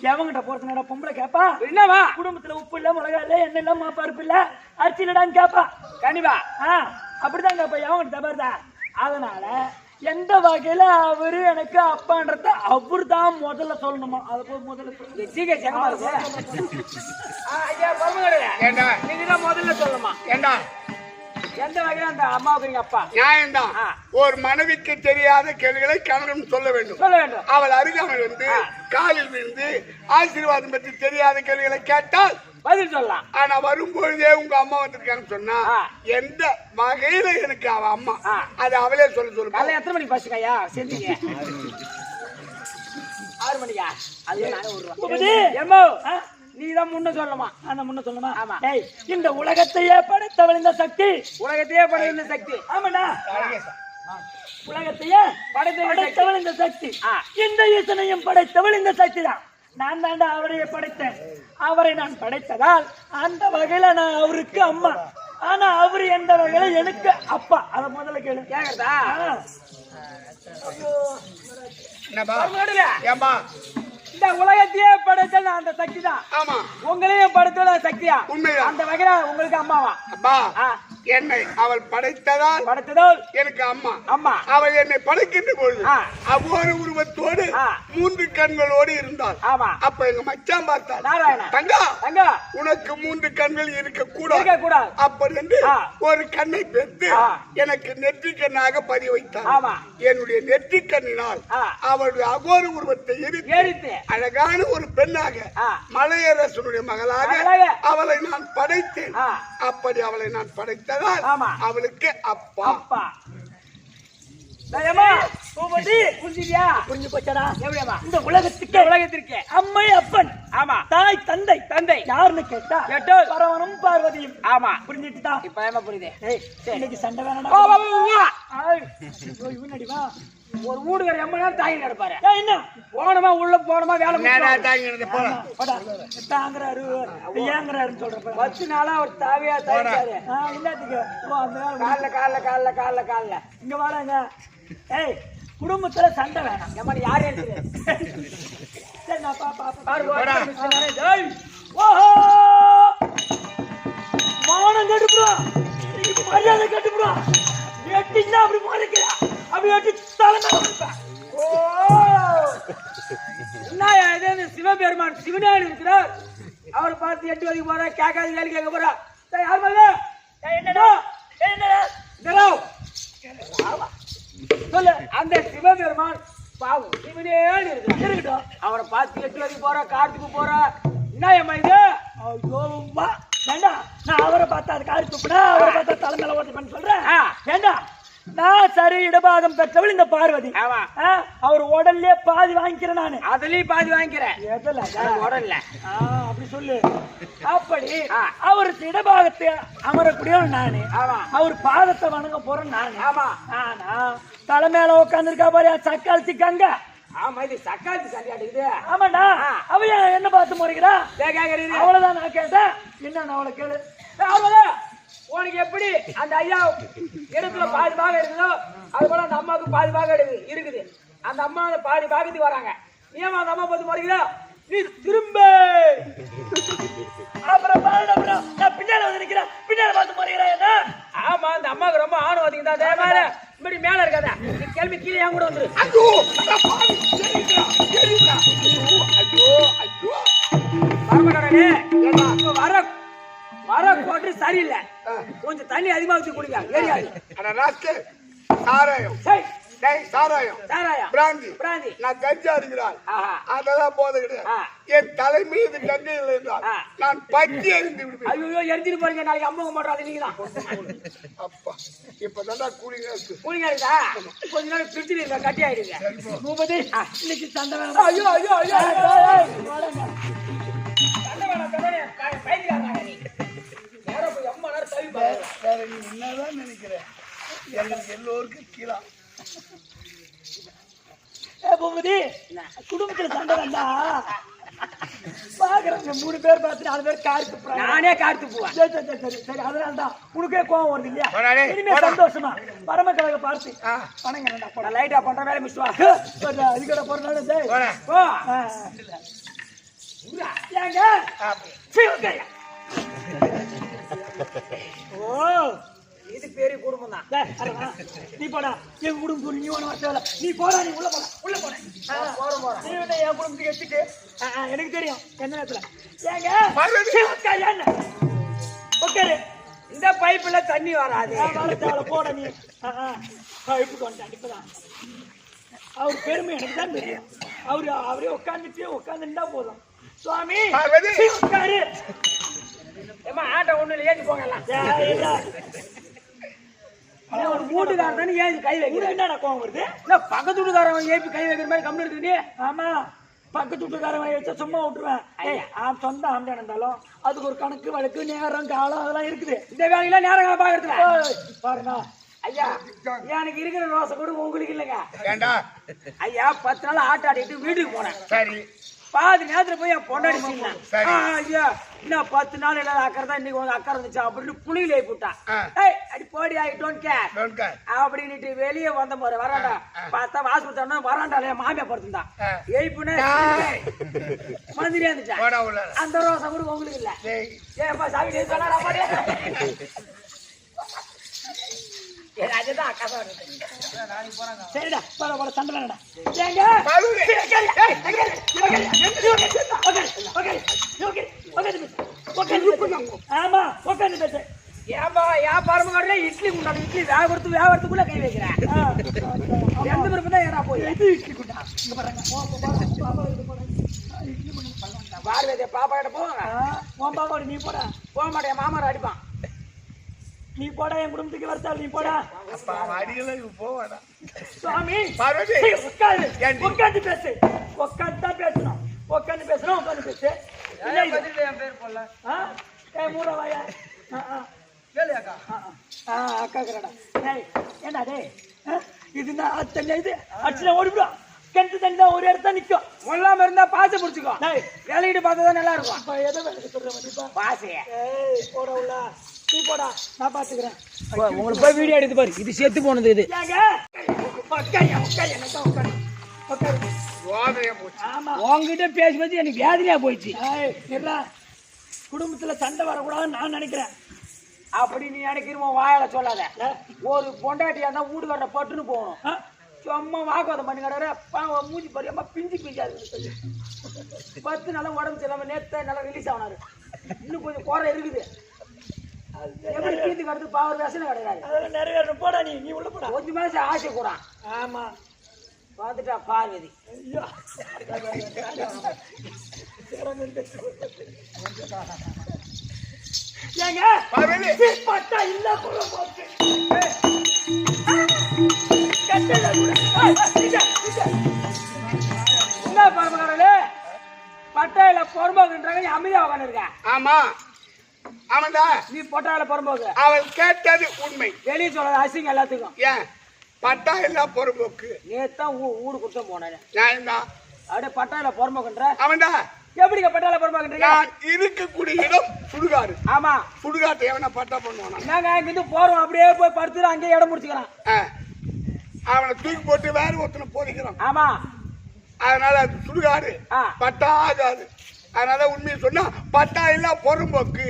எவங்கிட்ட போறதுனால பொம்பளை கேப்பா. என்னவா குடும்பத்துல உப்பு இல்ல மிளகா இல்ல எண்ணெய் இல்ல பருப்பு இல்ல அரிசி இல்லடான்னு கேப்பா. கண்டிப்பா அப்படிதான் கேப்பா எவங்கிட்ட தபாருதா. அதனால எந்த வகையில அவரு எனக்கு அப்பான்றத அவரு தான் முதல்ல சொல்லணுமா. அதை போய் முதல்ல நீங்க முதல்ல சொல்லணுமா. ஏண்டா எந்த வகையில அந்த அம்மாவுக்கு நீங்க அப்பா? நியாயம்தான். ஒரு மனைவிக்கு தெரியாத கேள்விகளை கணவன் சொல்ல வேண்டும். சொல்ல வேண்டும். அவள் அருகாமல் இருந்து காலில் விழுந்து ஆசீர்வாதம் பற்றி தெரியாத கேள்விகளை கேட்டால் பதில் சொல்லலாம். ஆனா வரும்பொழுதே உங்க அம்மா வந்திருக்கான்னு சொன்னா எந்த வகையில எனக்கு அவ அம்மா அது அவளே சொல்ல காலைல எத்தனை மணிக்கு பஸ் கையா செஞ்சீங்க? 6 மணிக்கா? அது நானே நீதான் முன்ன சொல்லமா. அந்த முன்ன சொல்லமா. ஆமா. இந்த உலகத்தையே படைத்தவள் இந்த சக்தி. உலகத்தையே படைத்த சக்தி. ஆமாடா உலகத்தையே படைத்தவள் இந்த சக்தி. இந்த ஈசனையும் படைத்தவள் இந்த சக்தி தான். நான் தாண்டா அவரையே படைத்தேன். அவரை நான் படைத்ததால் அந்த வகையில நான் அவருக்கு அம்மா. ஆனா அவரு எந்த வகையில எனக்கு அப்பா. அத முதல்ல கேளு. கேக்குறதா? ஏம்பா இந்த உலகத்தையே படைத்தது அந்த சக்தி தான். ஆமா. உங்களையும் படைத்தது சக்தியா? உண்மைதான். அந்த வகையில உங்களுக்கு அம்மாவா? அப்பா என்னை அவள் படைத்ததால் எனக்கு அம்மா. அம்மா அவள் என்னை படைக்கின்ற பொழுது அவ்வொரு உருவத்தோடு 3 கண்களோடு இருந்தாள். ஆமா. அப்ப எங்க மச்சான் பார்த்தாள். நாராயணா தங்கா தங்கா உனக்கு 3 கண்கள் இருக்க கூடாது. அப்படி என்று ஒரு கண்ணை பெற்று எனக்கு நெற்றி கண்ணாக பதிய வைத்தாள். ஆமா. என்னுடைய நெற்றி கண்ணினால் அவளுடைய அகோர உருவத்தை எரித்து அழகான ஒரு பெண்ணாக மலையரசனுடைய மகளாக அவளை நான் படைத்தேன். அப்படி அவளை நான் படைத்ததால் அவளுக்கு அப்பா. புரிஞ்சு போச்சடா. இந்த உலகத்திற்கு அம்மை அப்பன். ஆமா. தாய் தந்தை. தந்தை யாருன்னு கேட்டா பரவனும் பார்வதியும். ஆமா. புரிஞ்சுட்டா? இப்ப புரியுது. இன்னைக்கு சண்டை வேணாம். ஒரு வீடுகார எம்மனா தாங்கி கிடப்பாரு. என்ன போனமா உள்ள போனமா வேலை தாங்குறாரு ஏங்குறாருன்னு சொல்றப்ப 10 நாளா அவர் தாவியா தாங்கிட்டாரு. என்னத்துக்கு காலைல காலைல காலைல காலைல காலைல இங்க வாடாங்க. குடும்பத்துல சண்டை வேணாம். எம்மா யாரு சரி நான் ஓஹோ மானம் கட்டுப்புறோம் மரியாதை கட்டுப்புறோம். எட்டின்னா அப்படி மாறிக்கிறா அப்படி எட்டி தலைமை. என்ன சிவபெருமான் சிவனாடி இருக்கிறார். அவரை பார்த்து 8 வரைக்கும் போற கேட்காது கேள்வி கேட்க போறா. என்னடா சொல்லு. அந்த சிவபெருமான் பாவம் சிவனேடு இருக்கட்டும். அவரை பார்த்து 8 வரைக்கும் போற காட்டுக்கு போற. என்ன ஏமா இது? ஏண்டா நான் அவரை பார்த்தா அது காரி துப்புனா அவரை பார்த்தா தலைமையில ஓட்டு பண்ண சொல்றேன். ஏண்டா நான் சரி இடபாகம் பெற்றவள் இந்த பார்வதி. ஆமா. அவர் உடல்லே பாதி வாங்கிக்கிறேன் நானு. அதுலயும் பாதி வாங்கிக்கிறேன். எதுல? உடல்ல. அப்படி சொல்லு. அப்படி அவருக்கு இடபாகத்தை அமரக்கூடியவன் நானு. ஆமா. அவர் பாதத்தை வணங்க போறேன் நானு. ஆமா. ஆனா தலை மேல உட்காந்துருக்கா பாரு சக்கால் சிக்காங்க. ஆமா, இது சக்காத்து சண்டையாட்டுக்குது. ஆமாண்டா. அவ என்ன பார்த்து முறைக்கிறா? கேக்குறது அவ்வளவுதான் நான் கேட்டேன். என்ன அவளை கேளு. அவ்வளவுதான். உனக்கு எப்படி அந்த ஐயா இடத்துல பாதி பாகம் இருக்குதோ அது போல அந்த அம்மாவுக்கு பாதி பாகம் இருக்குது. அந்த அம்மா அந்த பாதி பாகத்துக்கு வராங்க. நீ ஏமா அந்த அம்மா பார்த்து போறீங்களா? நீ திரும்ப அப்புறம் நான் பின்னால வந்து நிக்கிறேன். பின்னால பார்த்து போறீங்களா என்ன? ஆமா, அந்த அம்மாவுக்கு ரொம்ப ஆணவம் அதிகம் தான். தேவால இப்படி மேல இருக்காத. நீ கேள்வி கீழே என் கூட வந்துரு. ஐயோ ஐயோ ஐயோ வரமாட்டானே. வர கோட்டு சரியில்லை. கொஞ்சம் தண்ணி அதிகமா வச்சு குடிங்க. ஏரியாது. அட ராஸ்கே சாராயம் சாராயம் சாராயம் பிராந்தி பிராந்தி. நான் கஞ்சா அடிக்கிறாள். ஆஹா. அதெல்லாம் போத கிடையாது. என் தலை மீது கங்கை இல்லை என்றால் நான் பற்றி அறிந்து விடுவேன். ஐயோ, எரிஞ்சிட்டு போறீங்க. நாளைக்கு அம்மா மாட்டாது நீங்க தான். அப்பா இப்பதான் கூலிங்க இருக்கு. கூலிங்கா இருக்கா? கொஞ்ச நேரம் பிரிச்சு இருக்க கட்டி ஆயிடுங்க. பூபதி இன்னைக்கு சண்டை வேணும். ஐயோ ஐயோ ஐயோ வேற நீ என்னதான் நினைக்கிற? எங்களுக்கு எல்லோருக்கும் கீழா. பூபதி குடும்பத்துல சண்டை வேண்டா. பாக்குறாங்க 3 பேர் பார்த்து 4 பேர் காருக்கு நானே காத்து போவேன். சரி சரி அதனாலதான் உனக்கே கோவம் வருது இல்லையா? இனிமே சந்தோஷமா பரமக்கழக பார்த்து வணங்க. லைட்டா பண்ற வேலை மிஸ்வா அதுக்கட போறனால இது பெரிய குடும்பம் தான். நீ போடா என் குடும்பம் நீ ஒண்ணு வரல. நீ போடா, நீ உள்ள போடா, உள்ள போட போறோம். நீ என் குடும்பத்துக்கு எடுத்துட்டு எனக்கு தெரியும் எந்த நேரத்துல. உட்காரு. இந்த பைப்புல தண்ணி வராது. போட நீ பைப்பு கொண்டு அடிப்பதான். அவர் பெருமை எனக்கு தான் தெரியும். அவரே உட்காந்துட்டா போதும். சுவாமி உட்காரு. ஏமா ஆட்டோ ஒண்ணு ஏற்றி போங்கலாம். ஒரு வீட்டுக்காரன் தானே ஏன் கை வைக்கிறேன்? என்னடா கோவம் வருது? பக்கத்து வீட்டுக்காரன் ஏப்பி கை வைக்கிற மாதிரி கம்மி இருக்குது. ஆமா, பக்கத்து வீட்டுக்காரன் வச்சா சும்மா விட்டுருவேன். சொந்த ஆம்பியா இருந்தாலும் அதுக்கு ஒரு கணக்கு வழக்கு நேரம் காலம் அதெல்லாம் இருக்குது. இந்த வேலையெல்லாம் நேரம் பாக்குறதுல பாருங்க ஐயா, எனக்கு இருக்கிற ரோசை கூட உங்களுக்கு இல்லைங்க. ஏண்டா ஐயா 10 நாள் ஆட்ட ஆடிட்டு வீட்டுக்கு போனேன். சரி, பாதி நேரத்துல போய் என் பொண்டாடி செய்யலாம். ஐயா இன்னும் 10 நாள் இல்லாத அக்கறை இன்னைக்கு உங்க அக்கறை இருந்துச்சு அப்படின்னு புளியில போட்டான். அடி போடி ஆயிட்டோன்னு அப்படின்னுட்டு வெளியே வந்த போற வராண்டா பார்த்தா வாசல் வராண்டால மாமியா படுத்துதான். எய்ப்புன்னு மந்திரியா இருந்துச்சா. அந்த ரோசை கூட உங்களுக்கு இல்ல. ஏப்பா சாமி சொன்னா அதுதான் அக்கா தான். சரிடா பரவாயில்ல சண்டை வேணடா. ஆமா உட்காந்து பேச. ஏன்பா ஏன் பரம கடல இட்லி குண்டாடு இட்லி வேகறதுக்குள்ள கை வைக்கிறேன். எந்த பிறப்பு தான் ஏடா போய் இது இட்லி குண்டா இங்க பாருங்க. பார்வதிய பாப்பா கிட்ட போவாங்க. உன் பாப்பா நீ போடா. போக மாட்டேன், மாமாரை அடிப்பான். நீ போடா, என் குடும்பத்துக்கு வரத்தால் நீ போடா. போவாடா சுவாமி பார்வதி உட்காரு. உட்காந்து பேசு. உட்காந்து தான் பேசணும். உட்காந்து பேசணும். உட்காந்து பேசு. என் பேர் போடல. மூடவாயா அக்கா கரடா. ஏண்டா டே இதுனா தண்ணி இது அடிச்சுனா ஓடிவிடும். கிணத்து தண்ணி தான் ஒரு இடத்த நிற்கும். கொள்ளாம இருந்தா பாசை பிடிச்சிக்கோ. வேலைக்கிட்டு பார்த்தா தான் நல்லா இருக்கும். இப்போ எதை வேலைக்கு சொல்றேன் பாசைய போட உள்ள நீ போடா, நான் பாத்துக்கிறேன். உங்களுக்கு போய் வீடியோ எடுத்து பாரு. இது செத்து போனது. இது உங்ககிட்ட பேசி பேசி எனக்கு வேதனையா போயிடுச்சு. குடும்பத்துல சண்டை வரக்கூடாதுன்னு நான் நினைக்கிறேன். அப்படி நீ நினைக்கிறோம் வாயால சொல்லாத. ஒரு பொண்டாட்டியா இருந்தா வீடு கட்ட பட்டுன்னு போகணும். சும்மா வாக்குவாதம் பண்ணி கடற மூஞ்சி பறியாம பிஞ்சு பிஞ்சாது. 10 நாளா உடம்பு சரியில்லாம நேத்து நல்லா ரிலீஸ் ஆனாரு. இன்னும் கொஞ்சம் குறை இருக்குது. எப்படி கீழ்த்து கடத்து பாவர் பேசணும் கிடையாது. நிறைய போடா. நீ உள்ள போடா. கொஞ்சம் மேல ஆசை கூடான். ஆமா பார்த்துட்டா பார்வதி. ஏங்க பட்டா இல்ல போட்டு கட்டல கூட. நிக்க. என்ன பரமக்காரர்களே பட்டையில பொறும்போக்குன்றாங்க நீ அமைதியா உட்காந்துருக்க ஆமா ஆமாண்டா நீ பொட்டாயில பொறும்போக்கு அவள் கேட்டது உண்மை. வெளியே சொல்லாத அசிங்க எல்லாத்துக்கும் ஏன் பட்டா இல்ல பொறுப்போக்கு நேத்தான் ஊடு கொடுத்த போனேன் நியாயம்தான். அப்படியே பட்டையில பொறும்போக்குன்ற அவன்டா எப்படிங்க பட்டையில பொறும்போக்குன்றீங்க நான் இருக்கக்கூடிய இடம் சுடுகாடு. ஆமா சுடுகாட்டை எவனா பட்டா பண்ணுவானா? நாங்க இங்கிருந்து போறோம் அப்படியே போய் படுத்துட்டு அங்கேயே இடம் முடிச்சுக்கலாம் அவனை தூக்கி போட்டு வேற ஒருத்தனை போதிக்கிறான். ஆமா அதனால அது சுடுகாடு ஆ. பட்டா ஆகாது. அதனால உண்மையை சொன்னா பட்டா இல்ல பொறும்போக்கு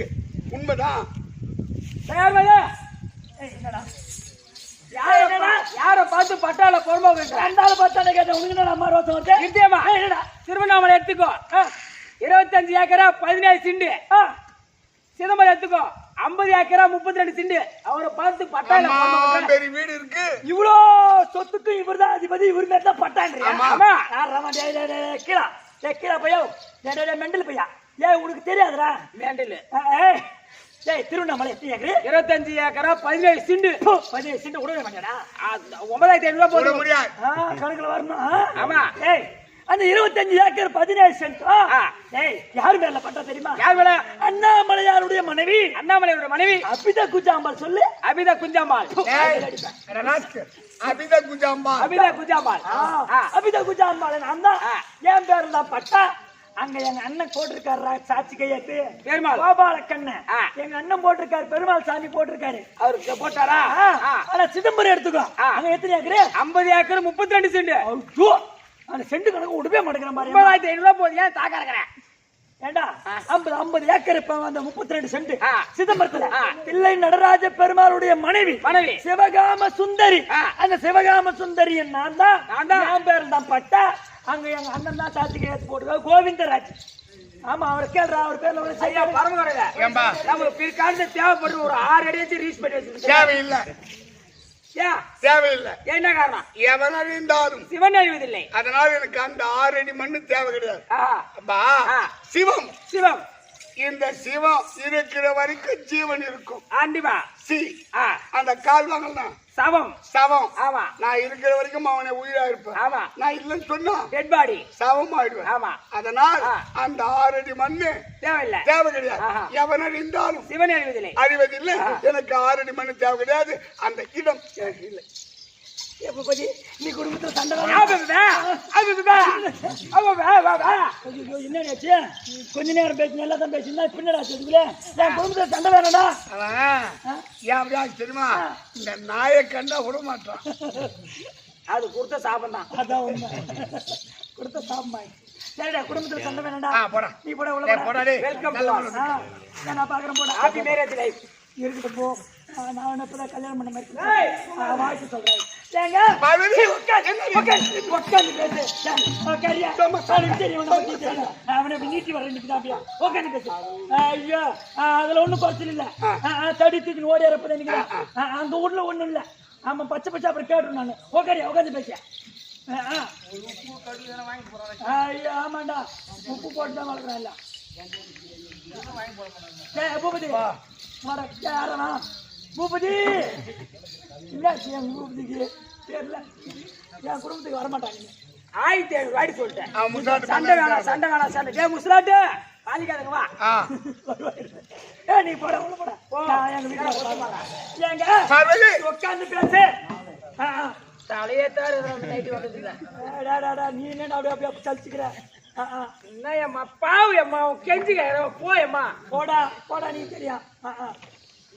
உண்மைதான். யார பார்த்து பட்டால பொறும்போக்குன்ற அந்த ஆளு பார்த்தானே கேட்டேன். உனக்கு என்ன அம்மா ரோசம் வருது? நித்தியமா திருவண்ணாமலை எடுத்துக்கோ 25 ஏக்கரா 17 சிண்டு சிதம்பரம் எடுத்துக்கோ 50 ஏக்கரா 32 சிண்டு அவரை பார்த்து பட்டாயில ஆமா, பெரிய வீடு இருக்கு. இவ்வளோ சொத்துக்கு இவர்தான் அதிபதி, இவர் மேல தான் பட்டான்றியா? ஆமா. ஆமா யாரா கீழா பையா மெண்டல் பையா, ஏன் உனக்கு தெரியாதுடா? மேண்டில் திருவண்ணாமலை எத்தனை ஏக்கரு? 25 ஏக்கரா 17 சிண்டு 17 சென்ட் விடவே மாட்டேடா. 9,500 போட போதும் முடியாது. கணக்குல வரணும். ஆமா. ஏய் அந்த 25 ஏக்கர் 17 சென்ட் யாரு மேல பட்டா தெரியுமா? யார் மேல? அண்ணாமலையாருடைய மனைவி அண்ணாமலையோட மனைவி அபிதா குஜாம்பால். சொல்லு. அபிதா குஞ்சாம்பாள் அபிதா குஜாம்பா. அபிதா குஞ்சாம்பாள் அபிதா குஜாம்பால் நான் தான். என் பேரு தான் பட்டா. அங்க எங்க அண்ணன் போட்டிருக்காரு சாட்சி கையெழுத்து பெருமாள் கோபால கண்ணன். எங்க அண்ணன் போட்டிருக்காரு, பெருமாள் சாமி போட்டிருக்காரு. அவருக்கு போட்டாரா? ஆனா சிதம்பரம் எடுத்துக்கோ. அங்க எத்தனை ஏக்கரு? 50 acre 32 cent. ஐயோ, அந்த செண்டு கணக்கு விடவே மாட்டேங்கிறேன் பாரு. 9,500 போதும் ஏன் தாக்க இருக்கிறேன்? ஏண்டா 50 ஏக்கர் இப்ப அந்த 32 சென்ட் ஆ. சிதம்பரத்துல தில்லை நடராஜ பெருமாளுடைய மனைவி சிவகாம சுந்தரி. அந்த சிவகாம சுந்தரி நான் தான். என் பேர் தான் பட்டா. அங்க எங்க அண்ணன் தான் சாட்சி கையெழுத்து போட்டுருக்காரு, கோவிந்தராஜ். ஆமா, அவர் கேள்றா, அவர் பேர்ல ஒரு சரியா பரமகரங்க ஏம்பா நமக்கு பிற்காலத்துல தேவைப்படும் ஒரு 6 அடியாச்சும் ரீச் பண்ணி வச்சிருக்கோம். தேவையில்லை ஏன் தேவையில்லை. என்ன காரணம்? எவன் அறிந்தாலும் சிவன் அழிவதில்லை. அதனால எனக்கு அந்த 6 அடி மண்ணு தேவை கிடையாது. அப்பா ஆ. சிவம் சிவம் இந்த சிவம் இருக்கிற வரைக்கும் ஜீவன் இருக்கும். ஆண்டிமா சி அந்த கால் வாங்கலாம் சவம் சவம். ஆமா. நான் இருக்கிற வரைக்கும் அவனை உயிரா இருப்பேன். ஆமா. நான் இல்லைன்னு சொன்னா டெட் பாடி சவம் ஆயிடுவேன். ஆமா. அதனால் அந்த 6 அடி மண்ணு தேவையில்லை, தேவை கிடையாது. எவன் அறிந்தாலும் சிவன் அழிவதில்லை. அறிவதில்லை. எனக்கு 6 அடி மண்ணு தேவை கிடையாது. அந்த இடம் எனக்கு இல்லை. நீ குடும்பத்துல சண்டை என்னச்சு? கொஞ்ச நேரம் பேசி நல்லா தான் பேசினா பின்னடா சொல்லுங்களே. என் குடும்பத்துல சண்டை வேணடா. ஏன் தெரியுமா? இந்த நாயை கண்டா விட மாட்டான். அது கொடுத்த சாபம் தான். அதான் உண்மை. கொடுத்த சாப்பமா. சரிடா, குடும்பத்துல சண்டை வேணடா. போடா நீ போட உள்ள போடா டேய். வெல்கம் நான் பாக்குறேன். போட ஹாப்பி மேரேஜ் லைஃப். இருக்கு போ. நான் இப்பதான் கல்யாணம் பண்ண மாதிரி வாழ்க்கை சொல்றேன். அவனை நீட்டி வர ஐயோ, அதுல ஒண்ணும் குறைச்சல் இல்ல. தடி தூக்கி ஓடி இறப்பது நினைக்கிறேன். அந்த ஊர்ல ஒண்ணும் இல்ல. ஆமா, பச்சை பச்சை அப்புறம் கேட்டு நானு உட்காந்து பேச. ஐயோ ஆமாண்டா, உப்பு போட்டு தான் வளர்க்குறேன். இல்ல பூபதி யாரா? பூபதி என்னாச்சு என் பூபதிக்கு? தெரியல, என் குடும்பத்துக்கு வரமாட்டாங்க. 1500 அடி சொல்லிட்டேன். சண்டை வேணாம் சண்டை. டே முஸ்லாட்டு பாலிக்காதங்க வா. நீ போட உள்ள போட. எங்க வீட்டுல பார்வதி உட்காந்து பேசு. தலையே தாரு நைட்டு வந்ததுல. நீ என்ன அப்படியே சலிச்சுக்கிற? என்ன எம்மா பாவு எம்மா கெஞ்சிக்க போயம்மா. போடா போடா, நீ தெரியா?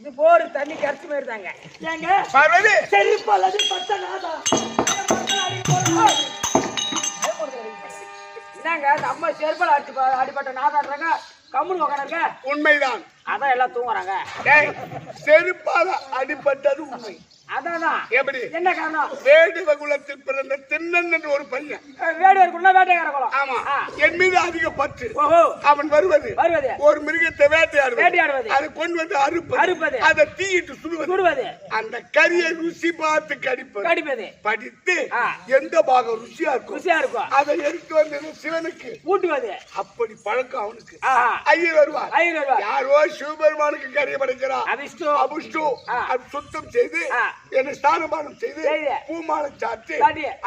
இது போரு தண்ணி கரைச்சி போயிருந்தாங்க. ஏங்க பார்வதி சரி பல்லது பட்ட நாதா. என்னங்க அந்த அம்மா செருப்பால் அடிப்பட்ட நாதாடுறாங்க, கம்முன்னு உக்காருங்க. உண்மைதான். அதான் எல்லாம் தூங்குறாங்க. செருப்பால அடிபட்டது உண்மை. அதான் எப்படி? என்ன காரணம்? வேடுவ குலத்தில் பிறந்த திண்ணன் என்று ஒரு பையன். வேடுவருக்குள்ள வேட்டைக்கார குலம். ஆமா. என் மீது அதிக பற்று. ஓஹோ. அவன் வருவது ஒரு மிருகத்தை வேட்டையாடுவது, அதை கொண்டு வந்து அறுப்பது, அதை தீயிட்டு சுடுவது, அந்த கரியை ருசி பார்த்து கடிப்பது, படித்து எந்த பாகம் ருசியா இருக்கும் அதை எடுத்து வந்து சிவனுக்கு ஊட்டுவது. அப்படி பழக்கம் அவனுக்கு. ஐயர் வருவார், யாரோ சிவபெருமானுக்கு கறி படைக்கிறான் அபிஷ்டு அபிஷ்டு அது சுத்தம் செய்து என்னை ஸ்நானபானம் செய்து பூமாலை சாத்தி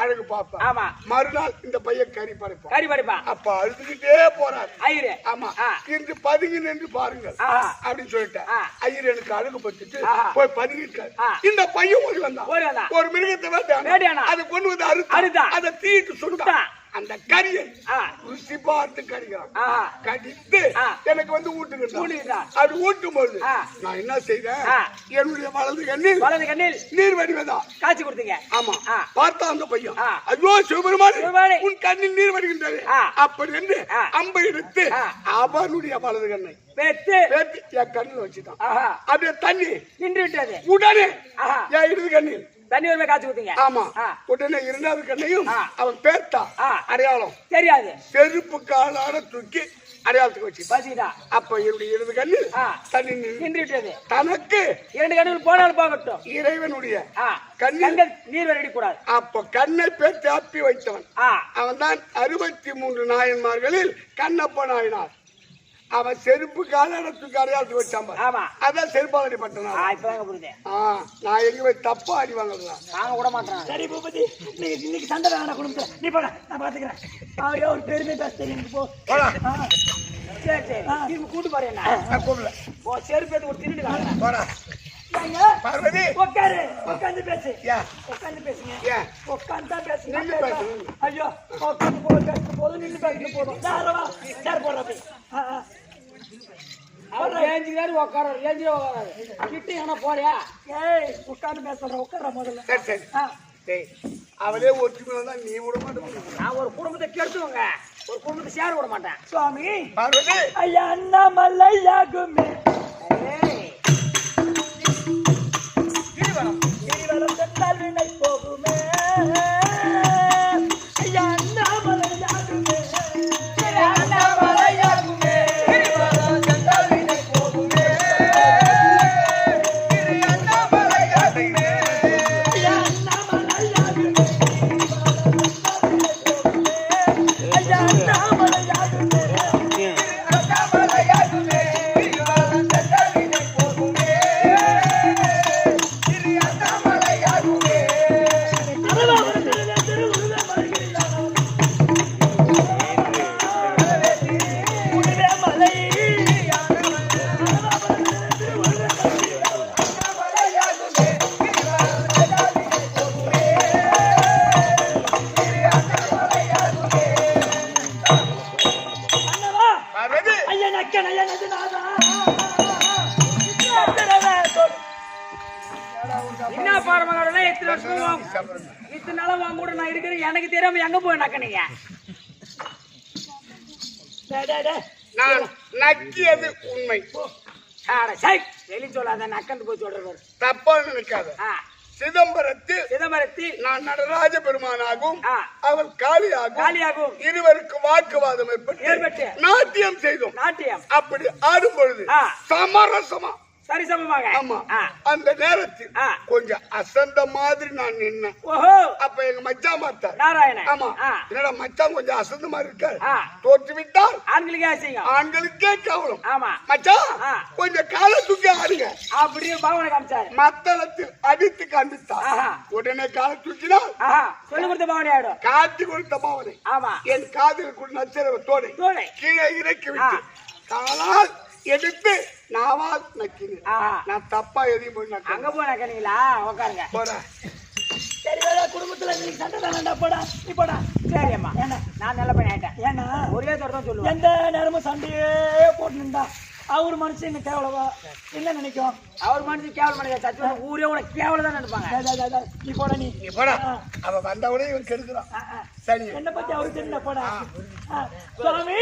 அழகு பார்ப்பேன். ஆமா மறுநாள் இந்த பையன் கறி படைப்பான். அப்ப அழுதுகிட்டே போறாரு ஐயரு. ஆமா இன்று பதுங்கி நின்று பாருங்கள் அப்படின்னு சொல்லிட்டேன். ஐயர் எனக்கு அழகு பட்டுட்டு போய் பதுங்கிட்டாரு. இந்த பையன் ஓடி வந்தான். ஒரு மிருகத்தை வேட்டையானா அதை கொண்டு வந்து அறுத்தா அதை தீட்டு சுட்டான். அந்த கரியை ருசி பார்த்து கடிக்கிறான். கடித்து எனக்கு வந்து ஊட்டுகிறான். அது ஊட்டும் போது நான் என்ன செய்தேன், என்னுடைய வலது கண்ணில் நீர் வடிவதான் காட்சி கொடுத்தீங்க. ஆமா பார்த்தா அந்த பையன் ஐயோ சிவபெருமானே உன் கண்ணில் நீர் வடிகின்றது அப்படி என்று அம்பை எடுத்து அவனுடைய வலது கண்ணை பேத்து என் கண்ணில் வச்சுட்டான். அப்படியே தண்ணி நின்று விட்டது. உடனே என் இடது கண்ணில் தண்ணி வருமே காய்ச்சி கொடுத்தீங்க. ஆமா உடனே இரண்டாவது கண்ணையும் அவன் பேர்த்தா அடையாளம் தெரியாது செருப்பு காலான தூக்கி அடையாளத்துக்கு வச்சு அப்ப என்னுடைய இடது கண்ணில் தண்ணி நின்று விட்டது. தனக்கு இரண்டு கண்ணில் போனாலும் போகட்டும் இறைவனுடைய கண்ணில் நீர் வரடி கூடாது. அப்ப கண்ணை பேர் தாப்பி வைத்தவன் அவன் தான் 63 நாயன்மார்களில் கண்ணப்ப நாயனார். அவன் செருப்பு காலத்துக்கு அடையாளத்துக்கு வச்சான். அதான் செருப்பால் அடிப்பட்டான். நான் எங்க போய் தப்பா அடி வாங்கலாம் நாங்க கூட மாட்டேன். சரி பூபதி நீங்க இன்னைக்கு சண்டை வேணா குடும்பத்துல நீ போட நான் பாத்துக்கிறேன். அவரே ஒரு பெருமை பேச தெரியும் போ. சரி சரி நீங்க கூட்டு பாரு என்ன கூப்பிடல ஓ செருப்பு எடுத்து ஒரு திருட்டு காட்டுறேன் போடா. பார்வதி உட்காரு உட்கார்ந்து பேசு. உட்கார்ந்து பேசுங்க. உட்கார்ந்து தான் பேசுங்க. ஐயோ உட்கார்ந்து போதும் நின்று பேசுறது போதும். சார் போடுற அவர் ஏஞ்சிக்காரு உட்காரு ஏஞ்சியா உட்காரு கிட்ட என்ன போறியா ஏய் உட்கார்ந்து பேசுற உட்கார முதல்ல. சரி சரி சரி அவளே ஒற்றுமையில தான் நீ விட மாட்டேன். நான் ஒரு குடும்பத்தை கெடுத்துவங்க ஒரு குடும்பத்தை சேர விட மாட்டேன். சுவாமி பார்வதி ஐயா அண்ணாமலையாகுமே கிரிவலம் சென்றால் வினை போகுமே ஐயா அண்ணாமலையாகுமே அண்ணாமலையாகுமே கிரிவலம் சென்றால் வினை போகுமே அண்ணாமலையாகுமே ஐயா அண்ணாமலையாகுமே ஐயா அண்ணாமலையாகுமே அண்ணாமலையாகுமே கிரிவலம் சென்றால் வினை போகுமே என்ன பாரமகடல எத்தனை வருஷம் இத்தனை நாளா வாங்க கூட நான் இருக்கிறேன் எனக்கு தெரியாம எங்க போய் நக்கனீங்க. நான் நக்கியது உண்மை. வெளி சொல்லாத நக்கந்து போய் சொல்றது தப்பா நினைக்காத. சிதம்பரத்தில் நான் நடராஜ பெருமானாகும் அவள் காளியாகும் இருவருக்கு வாக்குவாதம் ஏற்பட்டு நாட்டியம் செய்தோம். நாட்டியம் அப்படி ஆடும் பொழுது சமரசமா சரிசமமாக ஆமா அந்த நேரத்தில் கொஞ்சம் அசந்த மாதிரி நான் நின்னேன். அப்ப எங்க மச்சான் பார்த்தார் நாராயணன். ஆமா என்னடா மச்சான் கொஞ்சம் அசந்த மாதிரி இருக்காரு தோற்று விட்டால் ஆண்களுக்கே கவலம். ஆமா மச்சான் கொஞ்சம் காலை தூக்கி ஆடுங்க அப்படியே பாவனை காமிச்சாரு. மத்தளத்தில் அடித்து காண்பித்தார். உடனே காலை தூக்கினால் சொல்லி கொடுத்த பாவனை ஆயிடும். காட்டி கொடுத்த பாவனை. ஆமா என் காதில் கூட நச்சரவு தோடை கீழே இறக்கி விட்டு காலால் எடுத்து நாவால் நக்கினேன். நான் தப்பா எதையும் போய் அங்க போய் நக்கனீங்களா உட்காருங்க போறேன். சரி வேற குடும்பத்துல நீ சண்டை தானடா போடா நீ போடா. சரி அம்மா என்ன நான் நல்ல பையன் ஆயிட்டேன். ஏன்னா ஒரே தடவை சொல்லுவேன் எந்த நேரமும் சண்டையே போட்டுனுண்டா அவர் மனுஷன் என்ன கேவலவா என்ன நினைக்கும். அவர் மனுஷன் கேவலம் நினைக்க சத்திய ஊரே உன கேவலம் தான் நினைப்பாங்க. நீ போட நீ போடா அவ வந்தவனே இவன் கெடுக்கிறான். சரி என்ன பத்தி அவருக்கு தெரியல போடா. சுவாமி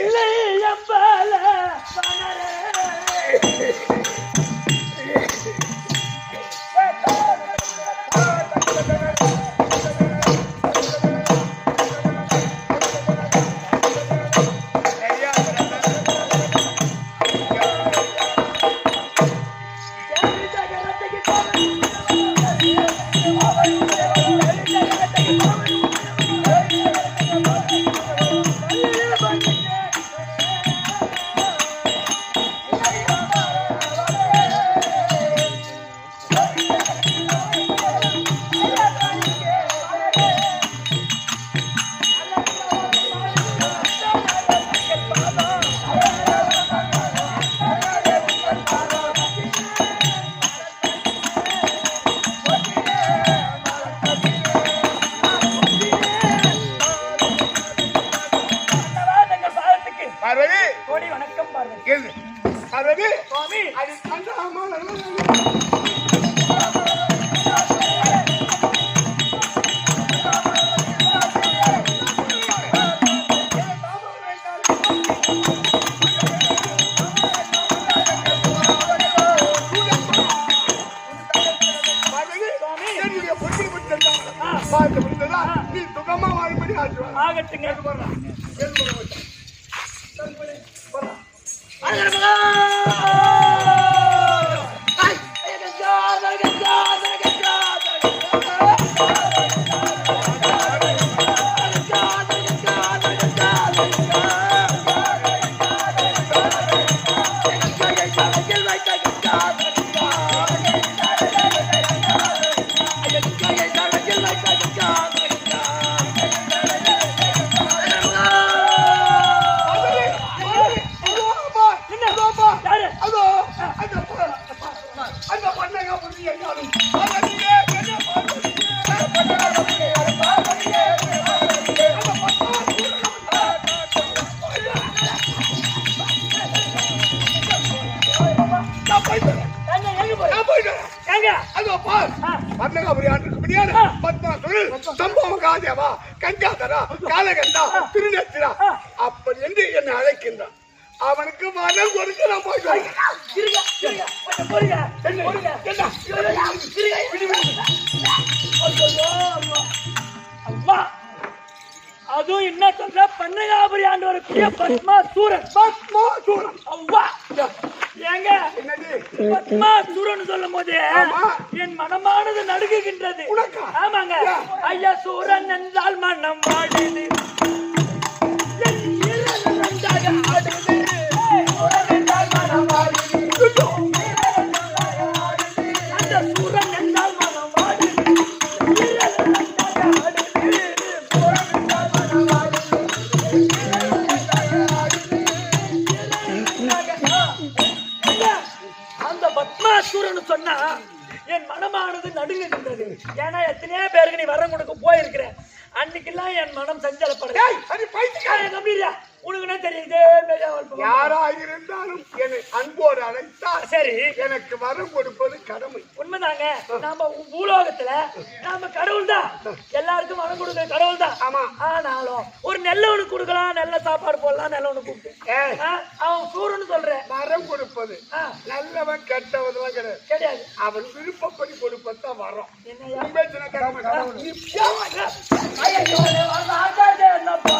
இல்லை எம்பால வனரே பார்வதி கோடி வணக்கம் பார்வதி. எது பார்வதி சுவாமி அது கண்டாமல் பார்த்து விட்டதா நீ சுகமா வாழும்படி ஆற்றுவாங்க ஆகட்டுங்க. அப்படி என்று என்னை அழைக்கின்றான். அவனுக்கு மனம் கொடுக்க நான் போயிட்டு அதுவும் என்ன சொல்ற பன்னகாபுரி ஆண்டு வரக்கூடிய பத்மாசூரன். அவ்வா ஏங்க பத்மாசூரன் சொல்லும் போது என் மனமானது நடுங்குகின்றது. ஆமாங்க. ஐயா சூரன் என்றால் மனம் வாடுது, என் ஈரல் நன்றாக ஆடுது. சூரன் என்றால் மனம் வாடுது, அந்த சூரன் என்றால் மனம் வாடுது, ஈரல் நன்றாக ஆடுது. சூரன் என்றால் மனம் வாடுது, அந்த பத்மாசூரன் சொன்னா என் மனமானது நடுங்குகின்றது. ஏன்னா எத்தனையோ பேருக்கு நீ வரம் கொடுக்க போயிருக்கிற அன்னைக்கெல்லாம் என் மனம் சஞ்சலப்படுது. உனக்கு என்ன தெரியுது? யாராக இருந்தாலும் என்னை அன்போடு அழைத்தா சரி, எனக்கு வரம் கொடுப்பது கடமை. உண்மைதாங்க. நாம பூலோகத்துல நாம கடவுள் தான், எல்லாருக்கும் வரம் கொடுக்கிற கடவுள் தான். ஆமா. ஆனாலும் ஒரு நெல்லவனுக்கு கொடுக்கலாம், நல்ல சாப்பாடு போடலாம், நல்லவனுக்கு கூப்பிட்டு அவன் சூரன்னு சொல்றேன். வரம் கொடுப்பது நல்லவன் கெட்டவன் கிடையாது, அவன் விருப்பப்படி கொடுப்பதான் வரம். என்னப்பா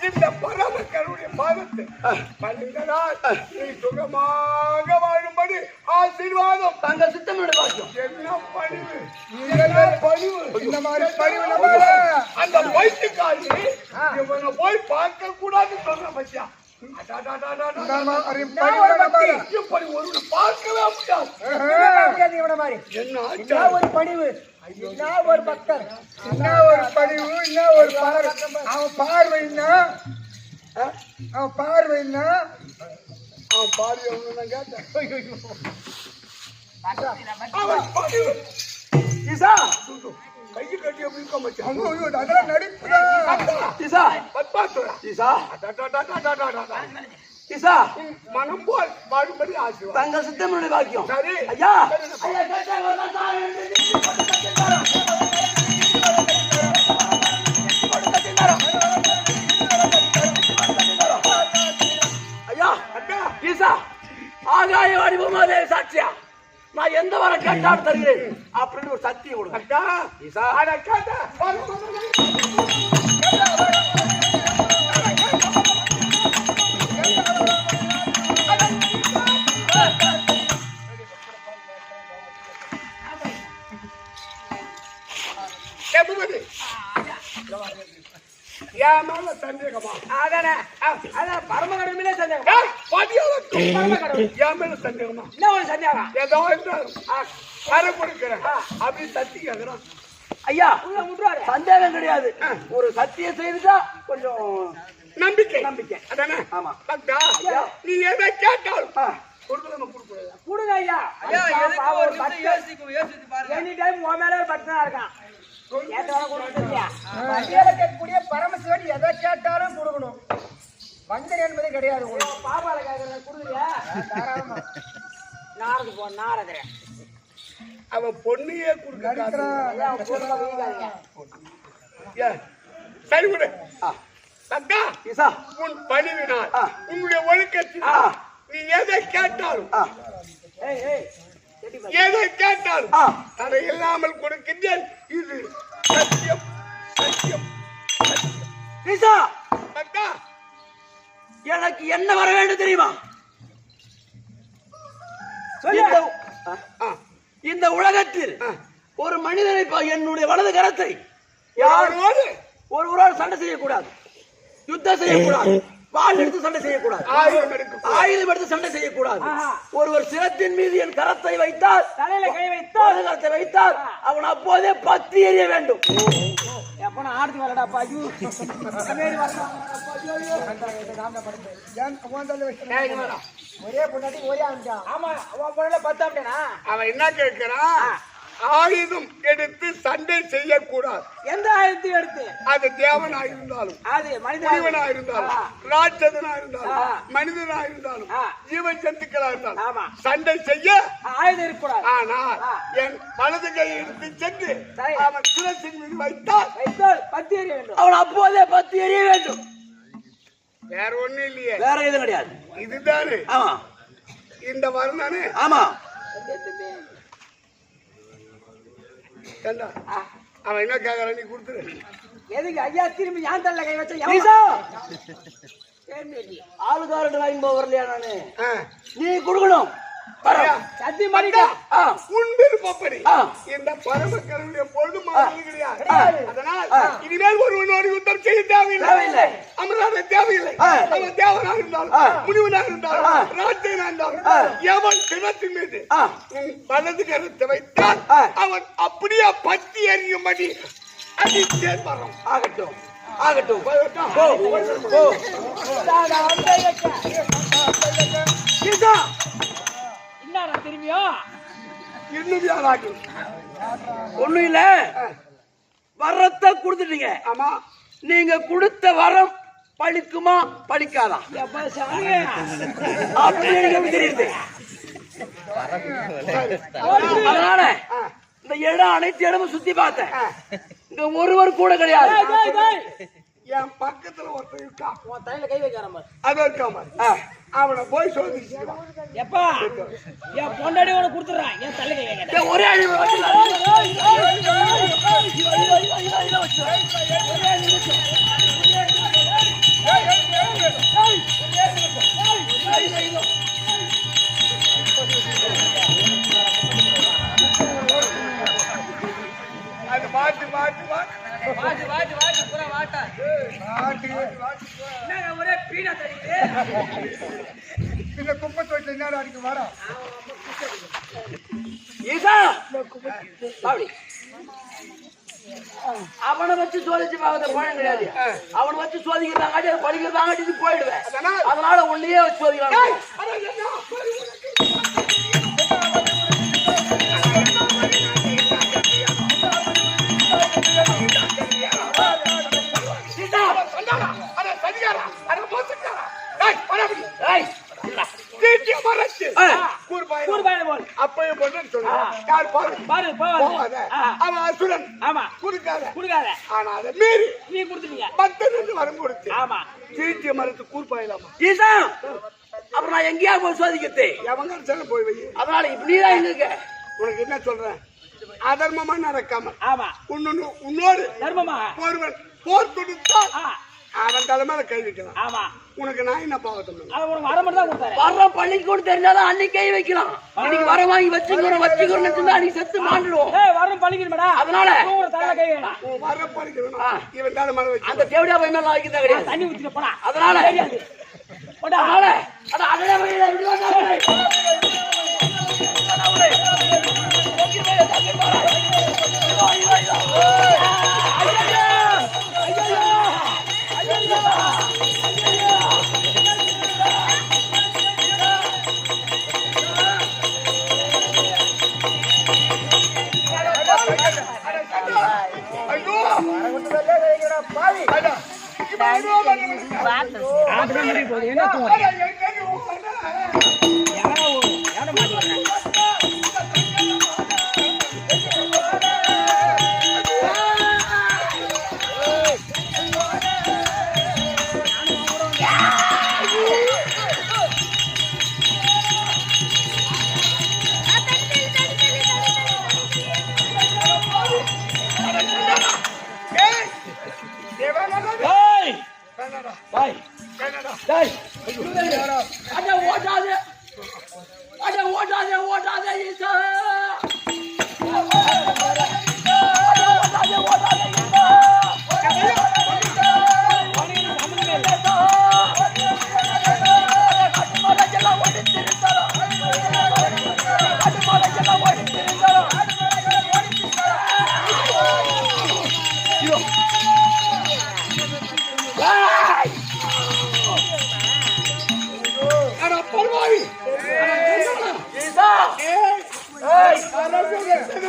இந்த பரமக்கருடைய பாதத்தை பணிந்தனால் நீ சுகமாக வாழும்படி ஆசீர்வாதம். தங்கள் சித்தமிட பாக்கியம். என்ன பணிவு, என்ன பணிவு, இந்த மாதிரி பணிவு. அந்த பைத்தியக்காரி இவனை போய் பார்க்க கூடாது சொல்ற பத்தியா? இப்படி ஒரு பார்க்கவே முடியாது. பாரு என்ன என்ன ஆச்சாரம்? ஒரு பணிவு என்ன ஒரு பக்தர் என்ன ஒரு பணிவு என்ன ஒரு பார்வை அவன் பார்வைன்னா அவன் பார்வைன்னா அவன் பாரு நான் கேட்டேன். அவன் பாரு. ஈசா கையை கட்டி அப்படி இருக்க மாட்டான். அதெல்லாம் நடிப்புதான் ஈசா பத்மாசுரா. ஈசா அடடடடடடடடட. ஈசா மனம் போல் வாழும்படி ஆசீர்வாதம். தங்க சித்தமனுடைய பாக்கியம் சரி. ஐயா சரி. ஐயா கேட்டாங்க ஒரு நாள் தாரை எடுத்து ஐயா அக்கா, ஈசா ஆகாய வடிவமாதே சாட்சியா நான் எந்த வர கேட்டாலும் தருகிறேன் அப்படின்னு ஒரு சத்தியம் கொடுங்க அக்கா, ஈசா அட கேட்டா. எதுமதி? என் மேல சந்தேகமா? அதானே அதான் பரமகடமையிலே சந்தேகம் ஏய், பாதியாளருக்கு பரமகடமை என் மேல சந்தேகமா? என்ன ஒரு சந்தேகம் ஏதோ என்றாலும் வர கொடுக்கிறேன் அப்படி சத்தி கேட்கிறான். ஐயா உள்ள முட்டுவாரு சந்தேகம் கிடையாது ஒரு சத்தியம் செய்துட்டா கொஞ்சம் நம்பிக்கை நம்பிக்கை. அதானே? ஆமா. பக்தா, நீ எதை கேட்டாலும் கொடுக்கலாமா, கொடுக்கூடாதா? கொடுங்க ஐயா ஐயா, எதுக்கு பாவம் ஒரு ஒரு நிமிஷம் பக்தர் யோசிச்சு பாருங்க. எனி டைம் உன் மேலே ஒரு பக்தனா இருக்கான் கேட்டவன கொடுக்கலையா வண்டியில கேட்கக்கூடிய பரமசிவன் எதை கேட்டாலும் கொடுக்கணும் வந்தன் என்பது கிடையாது உங்களுக்கு பாபால கேட்கறத கொடுக்குறியா தாராளமா நாரது போ நாரது அவன் பொண்ணையே கொடுக்க அவன் பொருளை வீங்காதீங்க சரி விடு. பக்தா, ஈசா உன் பணிவினால் உன்னுடைய ஒழுக்கத்தில் நீ எதை கேட்டாலும் ஏய் ஏய் செடி பாரு. எதை கேட்டாலும் அதை இல்லாமல் கொடுக்கின்றேன். இது சத்தியம், சத்தியம், சத்தியம். ஈசா பக்தா, எனக்கு என்ன வர வேண்டும் தெரியுமா சொல்லு. இந்த- இந்த உலகத்தில் ஒரு மனிதனை என்னுடைய வலது கரத்தை யார் யாரோடு ஒருவரால் சண்டை செய்யக்கூடாது யுத்தம் செய்யக்கூடாது வாள் எடுத்து சண்டை செய்யக்கூடாது ஆயுதம் எடுக்க ஆயுதம் எடுத்து சண்டை செய்யக்கூடாது ஒருவர் சிரத்தின் மீது என் கரத்தை வைத்தால் தலையில கை வைத்தால் வலது கரத்தை வைத்தால் அவன் அப்போதே பத்தி எறிய வேண்டும் எப்ப நான் ஆடுத்து வரடா பாஜு மேரி வரடா ஒரே பொண்டாட்டி ஒரே ஆண்டா ஆமா அவன் பொண்ணல 10 அப்படினா அவன் என்ன கேட்கிறான்? ஆயுதம் எடுத்து சண்டை செய்யக்கூடாது. எந்த ஆயுதத்தை எடுத்து அது தேவனா இருந்தாலும் அது மனிதனா முனிவனா இருந்தாலும் ராட்சதனா இருந்தாலும் மனிதனா இருந்தாலும் ஜீவ ஜந்துக்களா இருந்தாலும் ஆமா. சண்டை செய்ய. ஆயுதம் இருக்கக்கூடாது ஆனால் என் வலது கையை எடுத்து சென்று சரி. அவன் சிரசின் மீது வைத்தால் வைத்தால் 10 எறிய வேண்டும் அவன் அப்போதே பத்தி எறிய வேண்டும் வேற ஒண்ணு இல்லையே, வேற எதுவும் கிடையாது இதுதானே ஆமா இந்த வருணனே. ஆமா ஏண்டா, அவன் என்ன கேக்குறான், நீ கொடுத்துரு. எதுக்கு ஐயா திரும்பி யான் தள்ள கை வச்ச ஈசா ஏன் ஆளுகாரன் வாங்கி வரலையா நானு ஆ. நீ கொடுக்கணும் பரம். சத்தி மணிடா ஆ, உன் விருப்பப்படி ஆ. இந்த பரமக்கருடைய பொழுது மாறுவது கிடையாது. அதனால் இனிமேல் ஒருவனோடு யுத்தம் செய்ய தேவையில்லை. தேவையில்லை. அமராத தேவையில்லை. அவன் தேவனா இருந்தாலும் முனிவனா இருந்தாலும் ராஜ்யனா இருந்தாலும் எவன் சிவத்தின் மீது உன் வலது கருத்தை வைத்தால் அவன் அப்படியே பத்தி எறியும்படி அடித்தேன் வரும். ஆகட்டும் ஆகட்டும் போ போ ஈசா என்னடா திரும்பியும் இன்னும் யாராகும்? ஒண்ணும் இல்ல வரத்தை கொடுத்துட்டீங்க ஆமா, நீங்க கொடுத்த வரம் பழிக்குமா பழிக்காதா எப்ப சாமி அப்படின்னு எனக்கு எப்படி தெரியுது அதனால இந்த இடம் அனைத்து இடமும் சுத்தி பார்த்தேன் இங்க ஒருவர் கூட கிடையாது டேய் டேய் என் பக்கத்துல ஒருத்தன் இருக்கான், உன் தலையில கை வைக்கற மாதிரி அது இருக்காம அவனை போய் சோதிச்சு எப்பா என் பொண்டாடி உன கொடுத்துறான் என் தலையில கை வைக்கற ஏய், ஒரே அடி அது மாட்டு மாட்டு மாட்டு வாட்டு பூரா வாட்டா. என்ன ஒரே பீனா தடிக்குது இந்த குப்பை தொட்டில் என்ன அடிக்க வாடா. ஈசா அப்படி அவனை வச்சு சோதிச்சு பார்க்கறது பழம் கிடையாது. அவனை வச்சு சோதிக்கிறதாங்காட்டி அது படிக்கிறதாங்காட்டி இது போயிடுவேன். அதனால ஒன்னையே வச்சு சோதிக்கலாம். அப்புறம் நான் எங்கேயா போய் சோதிக்கிறது? போய் வை. அதனால இப்படிதான் இருக்க. உனக்கு என்ன சொல்றேன்? அதர்மமா நடக்காம ஆமா உன்னோடு தர்மமா ஒருவன் போர் தொடுத்தால் அவன் தலைமையில கை வைக்கலாம். ஆமா உனக்கு நான் என்ன பாவத்தை வர்ற பள்ளிக்கு கூட தெரிஞ்சாதான் அன்னைக்கு கை வைக்கலாம். இன்னைக்கு வர வாங்கி வச்சுக்கிறோம் அன்னைக்கு செத்து மாண்டுடுவோம். வரும் பள்ளிக்கு அதனால கை வேணாம். வர பழிக்கணும் இவன் தலைமையில வச்சு அந்த தேவடியா போய் மேல வைக்கிறதா கிடையாது. தண்ணி ஊத்திட்டு போனா அதனால அதனால அதே வழியில இப்படி வந்தாங்க.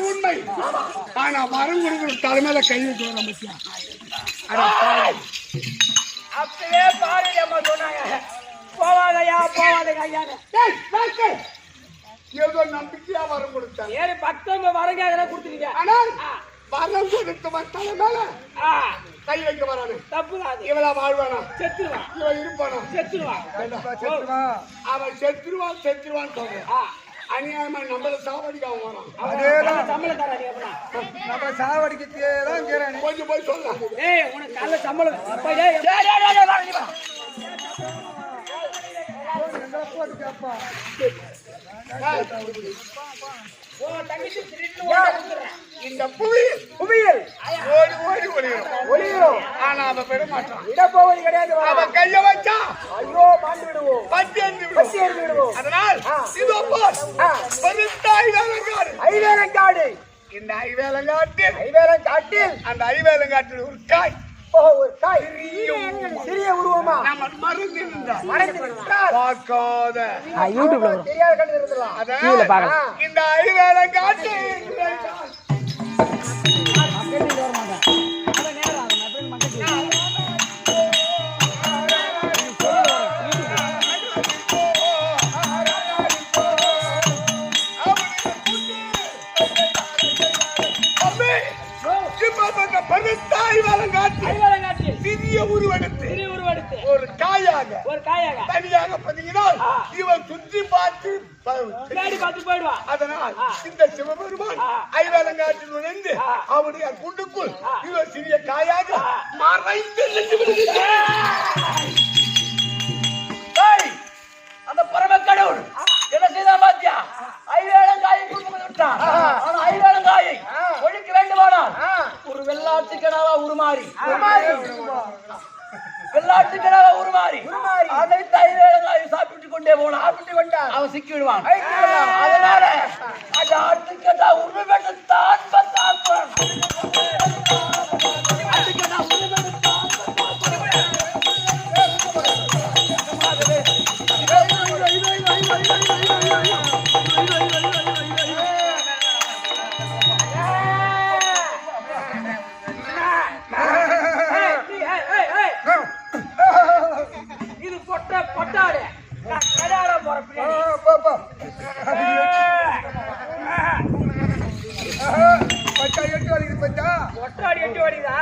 உண்மை. ஆனா வரம் கொடுக்கிற தலைமையில கை வைக்க அப்படியே பாரு அம்மா சொன்னாங்க. போவாதையா போவாதையா ஏதோ நம்பிக்கையா வரம் கொடுத்தாங்க. ஏறி பக்தவங்க வரம் கேட்கறா கொடுத்துருங்க. ஆனால் வரம் கொடுத்தவன் தலைமையில கை வைக்க வரானு தப்புதான். இவளா வாழ்வானா? செத்துருவான். இவன் இருப்பானா? செத்துருவான். அவன் செத்துருவான்னு சொல்றான். அநியாயமா நம்மள சாவடிக்க அவன் வரான். அதேதான் சம்பளம் தரானே அப்பனா. நம்ம சாவடிக்கே தான் கேறானே. கொஞ்சம் போய் சொல்லலாம். ஏய் உனக்கு காலைல சம்பளம். அப்பா டேய் டேய் வா நீ வா. ஓ தங்கச்சி திருட்டு ஓடுறா. இந்த புவியில் ஓடி ஒளியும். ஆனா அவன் விட மாட்டான். விட போவது கிடையாது. அவன் கைய வச்சா ஐயோ மாண்டு விடுவோம். பத்தி எறிந்து விடுவோம். அதனால் இதோ போல் பெருத்த ஐவேலங்காடு. இந்த ஐவேலங்காட்டில் அந்த ஐவேலங்காட்டில் ஒரு காய். ஒரு காய் சிறிய உருவமா நம்ம மருந்து பார்க்காத யூடியூப்ல தெரியாத கண்டு இருக்கலாம். இந்த ஐவேலங்காட்டு சிறிய உருவெடுத்து ஒரு காயாக தனியாக பதினால் இவன் சுற்றி பார்த்து போயிடுவான். அதனால் இந்த சிவபெருமான் ஐவேலங்காட்டில் நுழைந்து அவருடைய குண்டுக்குள் இவன் சிறிய காயாக மறைந்து நின்று விடுகிறான். அந்த பரம கடவுள் என்ன செய்தா பாத்தியா? ஐவேலங்காயை கொடுத்து விட்டான். ஆனா ஐவேலங்காயை ஒழிக்க வேண்டுமானால் ஒரு வெள்ளாட்டு கிடாவா உருமாறி வெள்ளாட்டு கிடாவா உருமாறி அனைத்து ஐவேலங்காயை சாப்பிட்டு கொண்டே போனான். அவன் சிக்கி விடுவான். அதனால அந்த ஆட்டுக்கடா உருவெடுத்தான் பார்ப்பான். ஆட்டுக்கடா உருவெடுத்தான் இது பொட்டாடு கடாட போற பொட்டாடி எட்டு வடிதா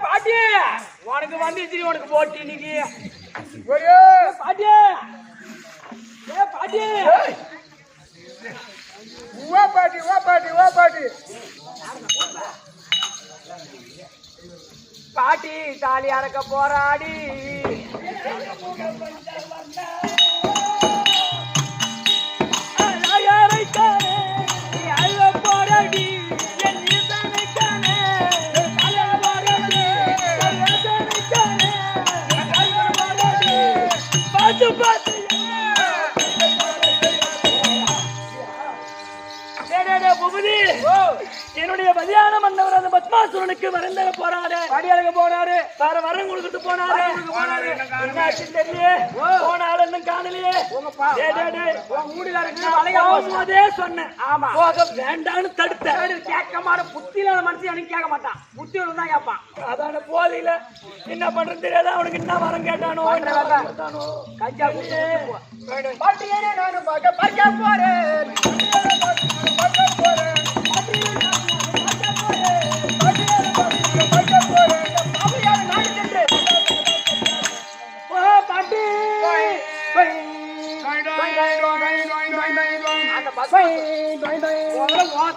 பாட்டி உனக்கு வந்துச்சு உனக்கு போட்டி இன்னைக்கு பாட்டி பாட்டி பாட்டி தாலி அறக்க போராடி போராடி என்னுடைய மதியான மன்னவர் அந்த பத்மாசுரனுக்கு மறந்தக போறாரு, அடியாளுக போனாரு, வேற வரம் கொடுத்துட்டு போனாரு. என்னாச்சு தெரியலையே, போனாலும் இன்னும் காணலையே. அதே சொன்னேன். ஆமா போக வேண்டான்னு தடுத்த. கேட்க மாட்ட புத்தியில மனசு எனக்கு கேட்க மாட்டான், புத்தியோட தான் கேட்பான். அதான போதில என்ன பண்றது தெரியாத அவனுக்கு என்ன வரம் கேட்டானோ கஞ்சா குட்டு பாட்டியே நானும் பார்க்க போறேன்.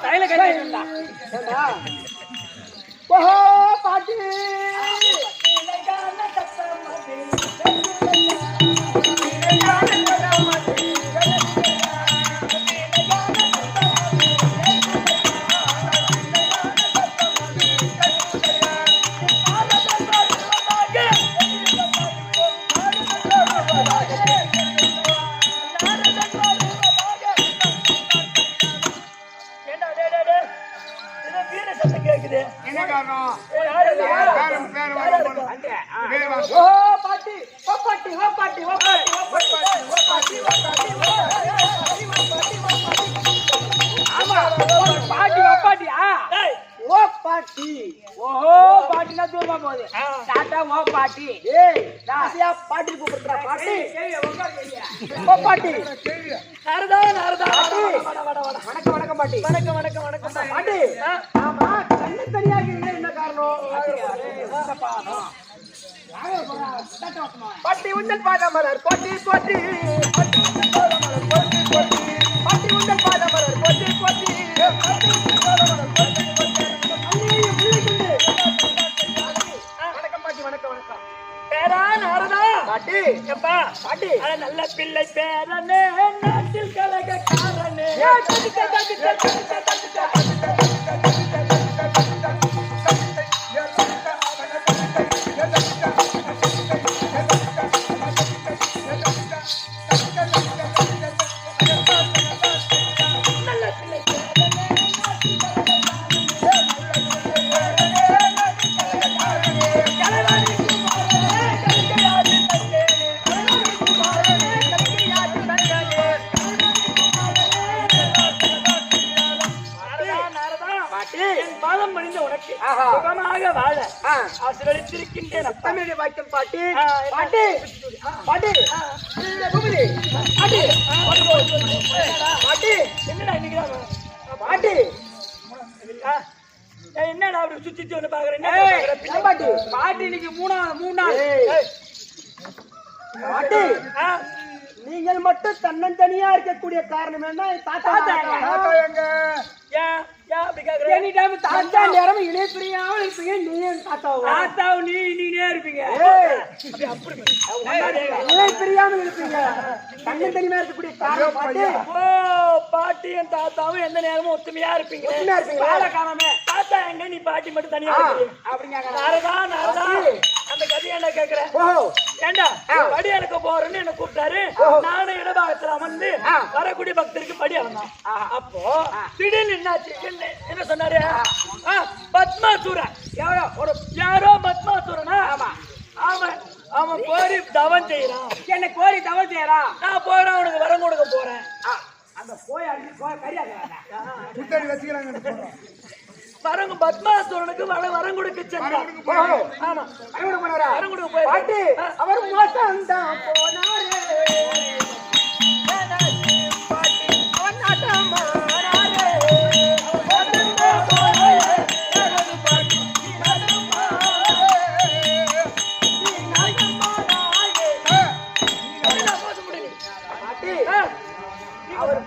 தைல கட்டி பாட்டி பட்டி உண்டல் பாதமலர் போட்டி போட்டி பட்டி உண்டல் பாதமலர் போட்டி போட்டி வணக்கம் பாட்டி வணக்கம் வணக்கம். பேரா நாரதா பாட்டி எப்பா பாட்டி நல்ல பிள்ளை பேரனே நாட்டில் கலகக்காரனே சுகமாக வாழ ஆசீர்வதித்திருக்கின்றேன். தமிழை வாய்க்கும் பாட்டி பாட்டி பாட்டி பாட்டி என்னடா இன்னைக்கு பாட்டி என்னடா அப்படி சுத்தி வந்து பாக்குறேன். பாட்டி பாட்டி இன்னைக்கு மூணு நாள் பாட்டி நீங்கள் மட்டும் தன்னந்தனியா இருக்கக்கூடிய காரணம் என்ன? தாத்தா எங்க பாட்டியும் தாத்தாவும் எந்த நேரமும் ஒத்துமையா இருப்பீங்க. பாலை காணாமே. தாத்தா எங்க, நீ பாட்டி மட்டும் தனியா இருக்கீங்க. அப்படிங்க நாரதா அந்த கதையை என்ன கேக்குறேன். ஏண்டா படி அளக்க போறேன்னு என்ன கூப்பிட்டாரு. நானும் இடபாகத்துல அமர்ந்து வரக்கூடிய பக்தருக்கு படி அளந்தான். அப்போ திடீர்னு என்னாச்சு, என்ன சொன்னாரு, பத்மாசூரன் யாரோ பத்மாசூரனா, அவன் கோரி தவம் செய்யறான். என்ன கோரி தவறு செய்யறான். நான் போறேன், அவனுக்கு வரம் கொடுக்க போறேன். அந்த கோய் கரியாங்க வரங்க பத்மாசூரனுக்கு வரம் கொடுக்க சென்றான். ஆமா, வரம் கொடுக்க போய் பாட்டி அவர் மோசம் தான் போனாரு. அவர்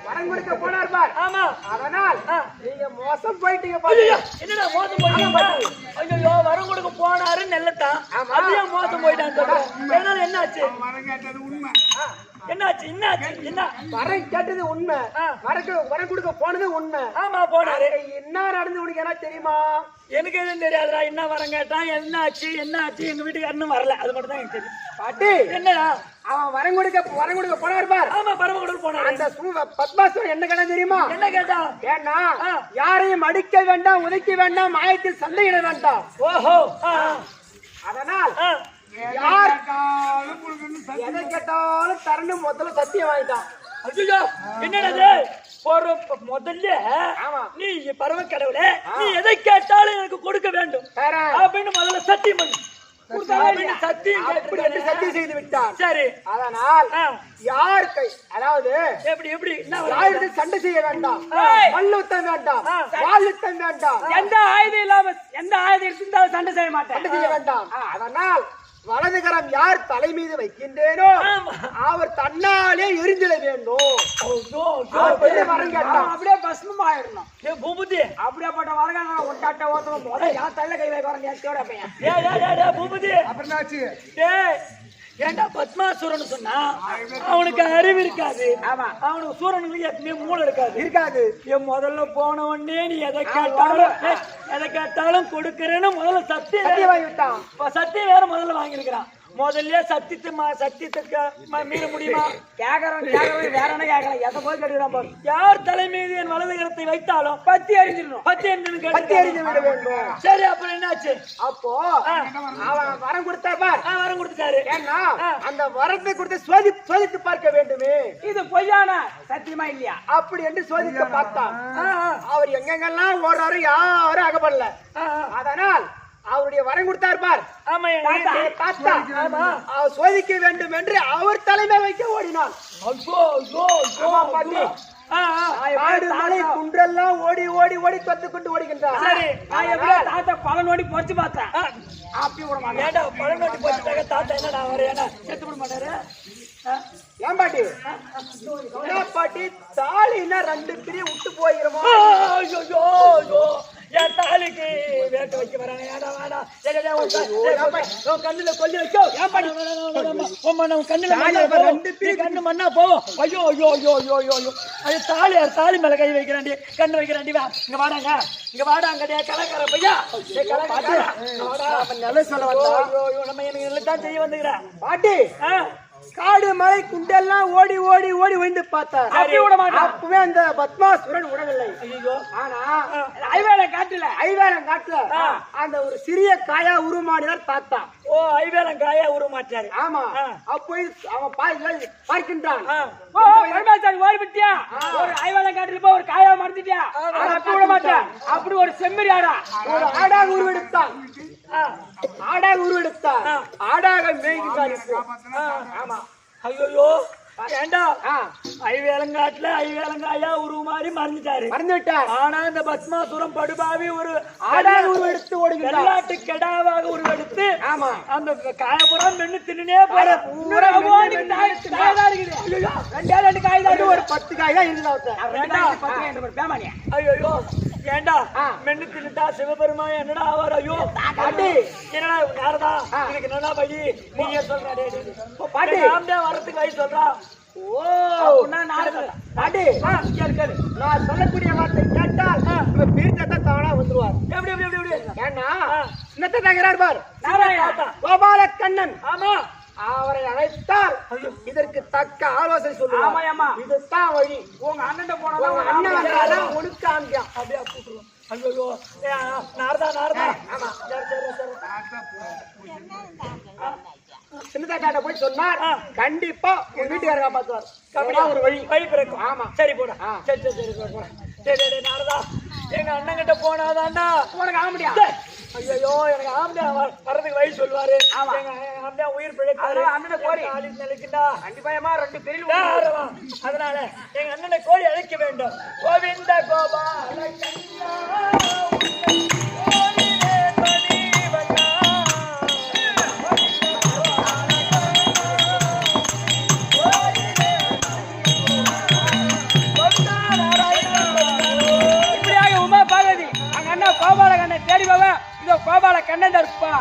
வரம் கொடுக்க போனார் பார். ஆமா, அதனால் நீங்க மோசம் போயிட்டீங்க. என்னடா மோசம் போயிட்டான்? ஐயோ, வரம் கொடுக்க போனாரு நெல்லத்தான், அப்படியே மோசம் போயிட்டான்னு சொல்றேன். என்னாச்சு? வரம் கேட்டது உண்மை. என்னாச்சு? என்ன வரம் கேட்டது உண்மை, வரம் கொடுக்க போனது உண்மை. ஆமா, போனாரு. என்ன நடந்து உனக்கு என்ன தெரியுமா? எனக்கு எதுவும் தெரியாதுடா. என்ன வரம் கேட்டான், என்ன ஆச்சு எங்க வீட்டுக்காரனும் வரல, அது மட்டும் தான் எனக்கு தெரியும். பாட்டி என்னடா அவன் வரம் கொடுக்க போனார் பார். ஆமா, பரம கொடுக்க போனாரு. அந்த பத்மாசுரன் என்ன கேட்டா தெரியுமா? என்ன கேட்டான்? ஏன்னா யாரையும் அடிக்க வேண்டாம், உதைக்க வேண்டாம், மாயத்தில் சண்டையிட வேண்டாம். ஓஹோ, அதனால் யார் எதை கேட்டாலும் தரணும் முதல்ல சத்தியம் வாங்கிட்டான். ஐயோ, என்னடா ஒரு முதல்ல ஆமா. நீ பரம கடவுளே, நீ எதை கேட்டாலும் எனக்கு கொடுக்க வேண்டும் அப்படின்னு முதல்ல சத்தியம் பண்ணு. சத்தியம் செய்து விட்டார். சரி, அதனால் யார் கை, அதாவது எப்படி யாருக்கு சண்டை செய்ய வேண்டாம், மல்லுத்தம் வேண்டாம், வாழுத்தம் வேண்டாம், எந்த ஆயுதம் இல்லாம எந்த ஆயுதம் இருந்தாலும் சண்டை செய்ய மாட்டேன். சண்டை செய்ய வேண்டாம். அதனால் வலதுகரம் யார் தலை மீது வைக்கின்றேனோ அவர் தன்னாலே எரிஞ்சிட வேண்டும். வரம் கேட்டான். அப்படியே பஸ்மம் ஆயிடணும். பூபதி, அப்படியேப்பட்ட வரங்க ஒட்டாட்ட ஓட்டணும். முதல்ல யார் தள்ள கை வைக்க வரங்க எத்தோட பையன். பூபதி, அப்புறம் என்னாச்சு? ஏண்டா பத்மாசூரன் சொன்னா அவனுக்கு அறிவு இருக்காது. ஆமா, அவனுக்கு சூரனுக்கு எப்பவுமே மூளை இருக்காது. என் முதல்ல போன உடனே நீ எதை கேட்டாலும் கொடுக்கறேன்னு முதல்ல சத்தியம் வாங்கி விட்டான். சத்தியம் வேற முதல்ல வாங்கியிருக்கிறான். முதல்ல சத்தியத்துக்கு மீற முடியுமா? கேக்குறோம் வேற என்ன கேட்கல, எதை போய் கேட்டுக்கிறான் பாரு. யார் தலை மீது என் வலது கரத்தை வைத்தாலும் பத்தி எரிஞ்சிடணும். பத்தி எரிஞ்சு விட வேண்டும். சரி, அப்புறம் என்னாச்சு? அப்போ அவன் வரம் கொடுத்தா பார். வரம் கொடுத்தாரு. ஏன்னா அந்த வரத்தை கொடுத்து சோதித்து பார்க்க வேண்டுமே, இது பொய்யான சத்தியமா இல்லையா அப்படி என்று சோதித்து பார்த்தான். அவர் எங்கெங்கெல்லாம் ஓடுறாரு, யாரும் அகப்படல. அதனால் அவருடைய வரம் கொடுத்தார் பார். தாத்தா அவர் சோதிக்க வேண்டும் என்று அவர் தலைமை வைக்க ஓடினான். குன்றெல்லாம் ஓடி ஓடி ஓடி தொத்து கொண்டு ஓடுகின்றார். தாத்தா பலன் ஓடி பொறிச்சு பார்த்தேன். அப்படி விட மாட்டேன். பழம் நோட்டி போச்சுட்டாங்க. தாத்தா என்னடா அவரு செத்து விட மாட்டாரு. ஏன் பாட்டி பாட்டி தாலின்னா 2 பிரி விட்டு போயிருமோ? என் தாலிக்கு வேட்ட வைக்க வரானே. கண்ணுல கொல்லி வைக்கோ. கண்ணு மண்ணா போவோம். ஐயோ ஐயோ ஐயோ ஐயோ ஐயோ ஐயோ, அது தாலி மேல கை வைக்கிறாண்டி, கண்ணு வைக்கிறாண்டி. வா இங்க வாடாங்க, இங்க வாடாங்கடியா கலக்கார பையா. நல்ல சொல்ல நம்ம எனக்கு தான் செய்ய வந்துக்கிறேன் பாட்டி. காடு மலை குண்டெல்லாம் ஓடி ஓடி ஓடி வந்து பார்த்தார். அப்பவே அந்த பத்மாசுரன் விடவில்லை. ஆனா ஐவேலம் காட்டுல அந்த ஒரு சிறிய காயா உருமாடினார் தாத்தா. ஐவேலம் காயா உருமாற்றாரு. ஆமா, அப்போ அவன் பார்க்கின்றான். ஓடிவிட்டியா? ஒரு ஐவேலம் காட்டுல போய் ஒரு காயா மறந்துட்டியா? அப்படி விட மாட்டேன். அப்படி ஒரு செம்மறி ஆடா, ஒரு ஆடாக உருவெடுத்தான். ஆடாக மேய்கின்றான். ஆமா. ஐயோ, ஏண்டா ஐவேலங்காயா உருமாறி மறந்துட்டார். ஆனா இந்த பத்மாசுரம் படுபாவி ஒரு ஆடாக உருவெடுத்து ஓடுகிறார். வெள்ளாட்டு கெடாவாக உருவெடுத்து அந்த காயபுரம் மென்னு தின்னே போற. ஒரு 10 காய் தான் இருந்தா. ஐயோ, ஏண்டா மென்னு தின்னுட்டா சிவபெருமான் என்னடா ஆவார்? ஐயோ என்னடா நாரதா, இதுக்கு என்னடா வழி? நீயே சொல்ற. பாட்டி வரத்துக்கு வழி சொல்றா. ஓ அப்படின்னா நாடகம் பாட்டி கேளு கேளு நான் சொல்லக்கூடிய வார்த்தை கேட்டால் இவர் பீர்த்தத்தை தானா வந்துருவார் எப்படி எப்படி எப்படி எப்படி ஏன்னா சின்னத்தை தகிறார் பார் நாராயணா கோபால கண்ணன் ஆமா அவரை அழைத்தால் இதற்கு தக்க ஆலோசனை சொல்லுவார் ஆமா ஆமா இதுதான் வழி உங்க அண்ணன் உங்க போனதான் அண்ணன் அண்ணன் வந்தாதான் உனக்கு காமிக்கான் அப்படியே கூட்டுருவோம் ஐயோ நாரதா நாரதா ஆமா சரி சரி சரி சின்னதாட்ட போய் சொன்னார் கண்டிப்பா உன் வீட்டுக்காரர் காப்பாத்துவார் அப்படியே ஒரு வழி வழி பிறக்கும் ஆமா சரி போடா ஆ. சரி சரி சரி போடா சரி சரி நாரதா எங்க அண்ணன் கிட்ட போனாதாண்டா உனக்கு ஆக முடியாது ஐயோ எனக்கு ஆம்பளை வர்றதுக்கு வழி சொல்லுவாரு ஆமா. எங்க அண்ணன் உயிர் பிழைப்பாரு அதனால அண்ணனை கோரி. நினைக்கிட்டா கண்டிப்பாயமா 2 பெரிய அதனால எங்க அண்ணனை கோழி அழைக்க வேண்டும் கோவிந்த கோபால கண்ணா, உன்னை கோவிலே பதிவண்ணா. இப்படியாக உமா பார்வதி அங்க அண்ணா கோபால கண்ணை தேடி போவ இதோ கோபால கண்ணன் தான் இருப்பா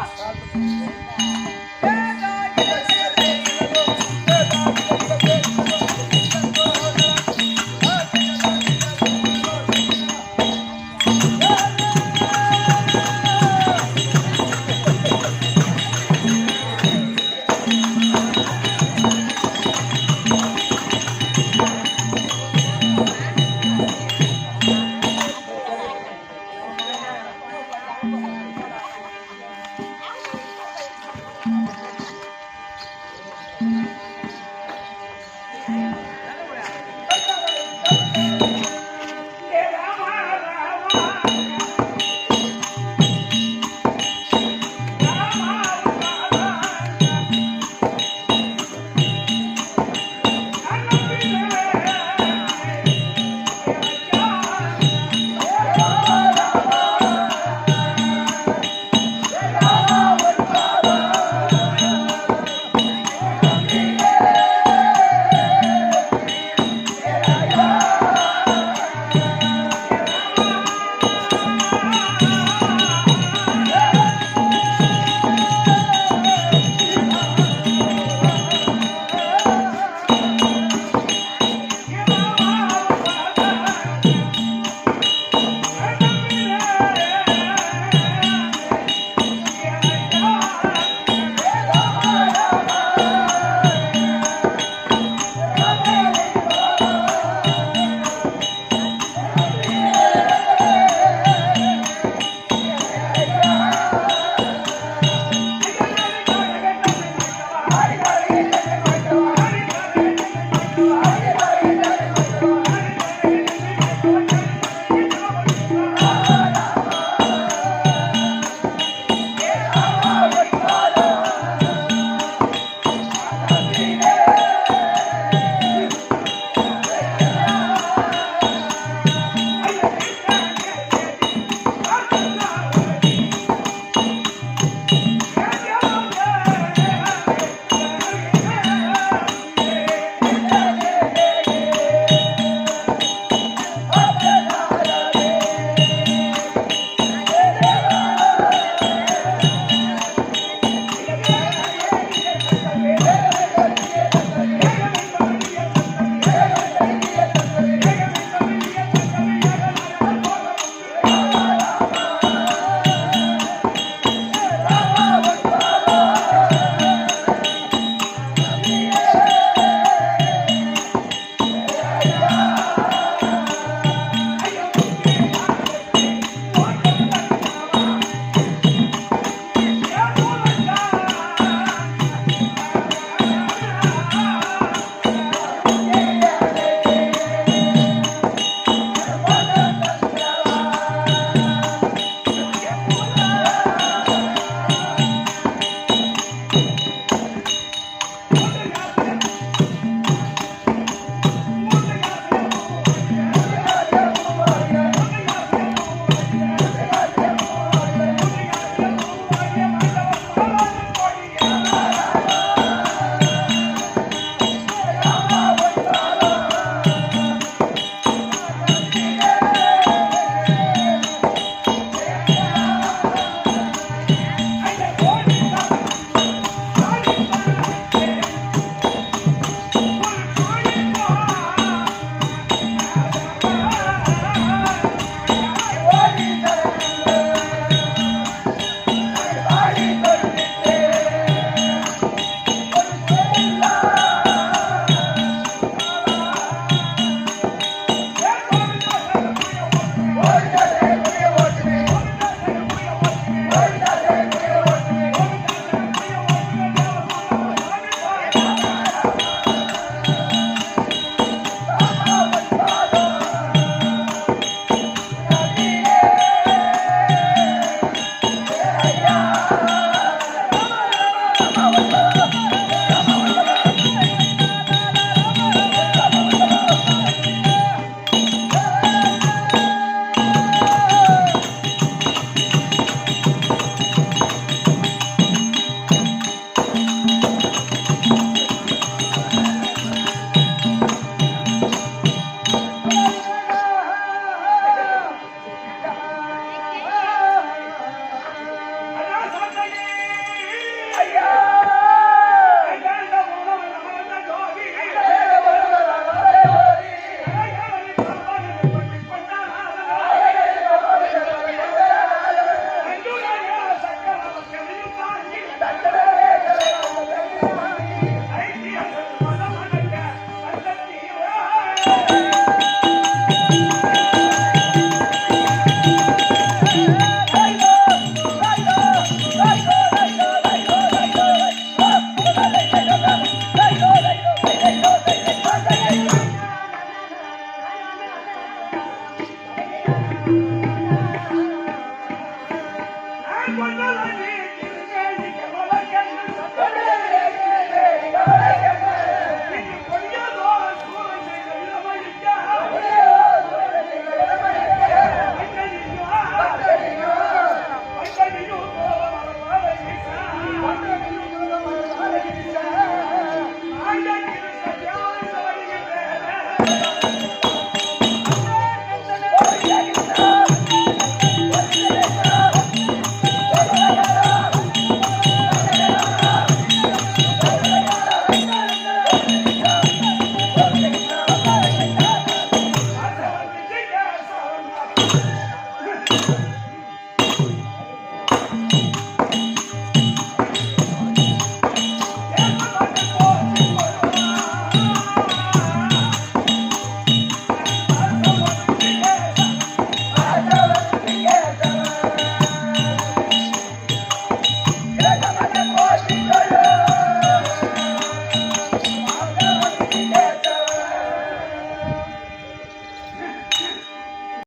அவன்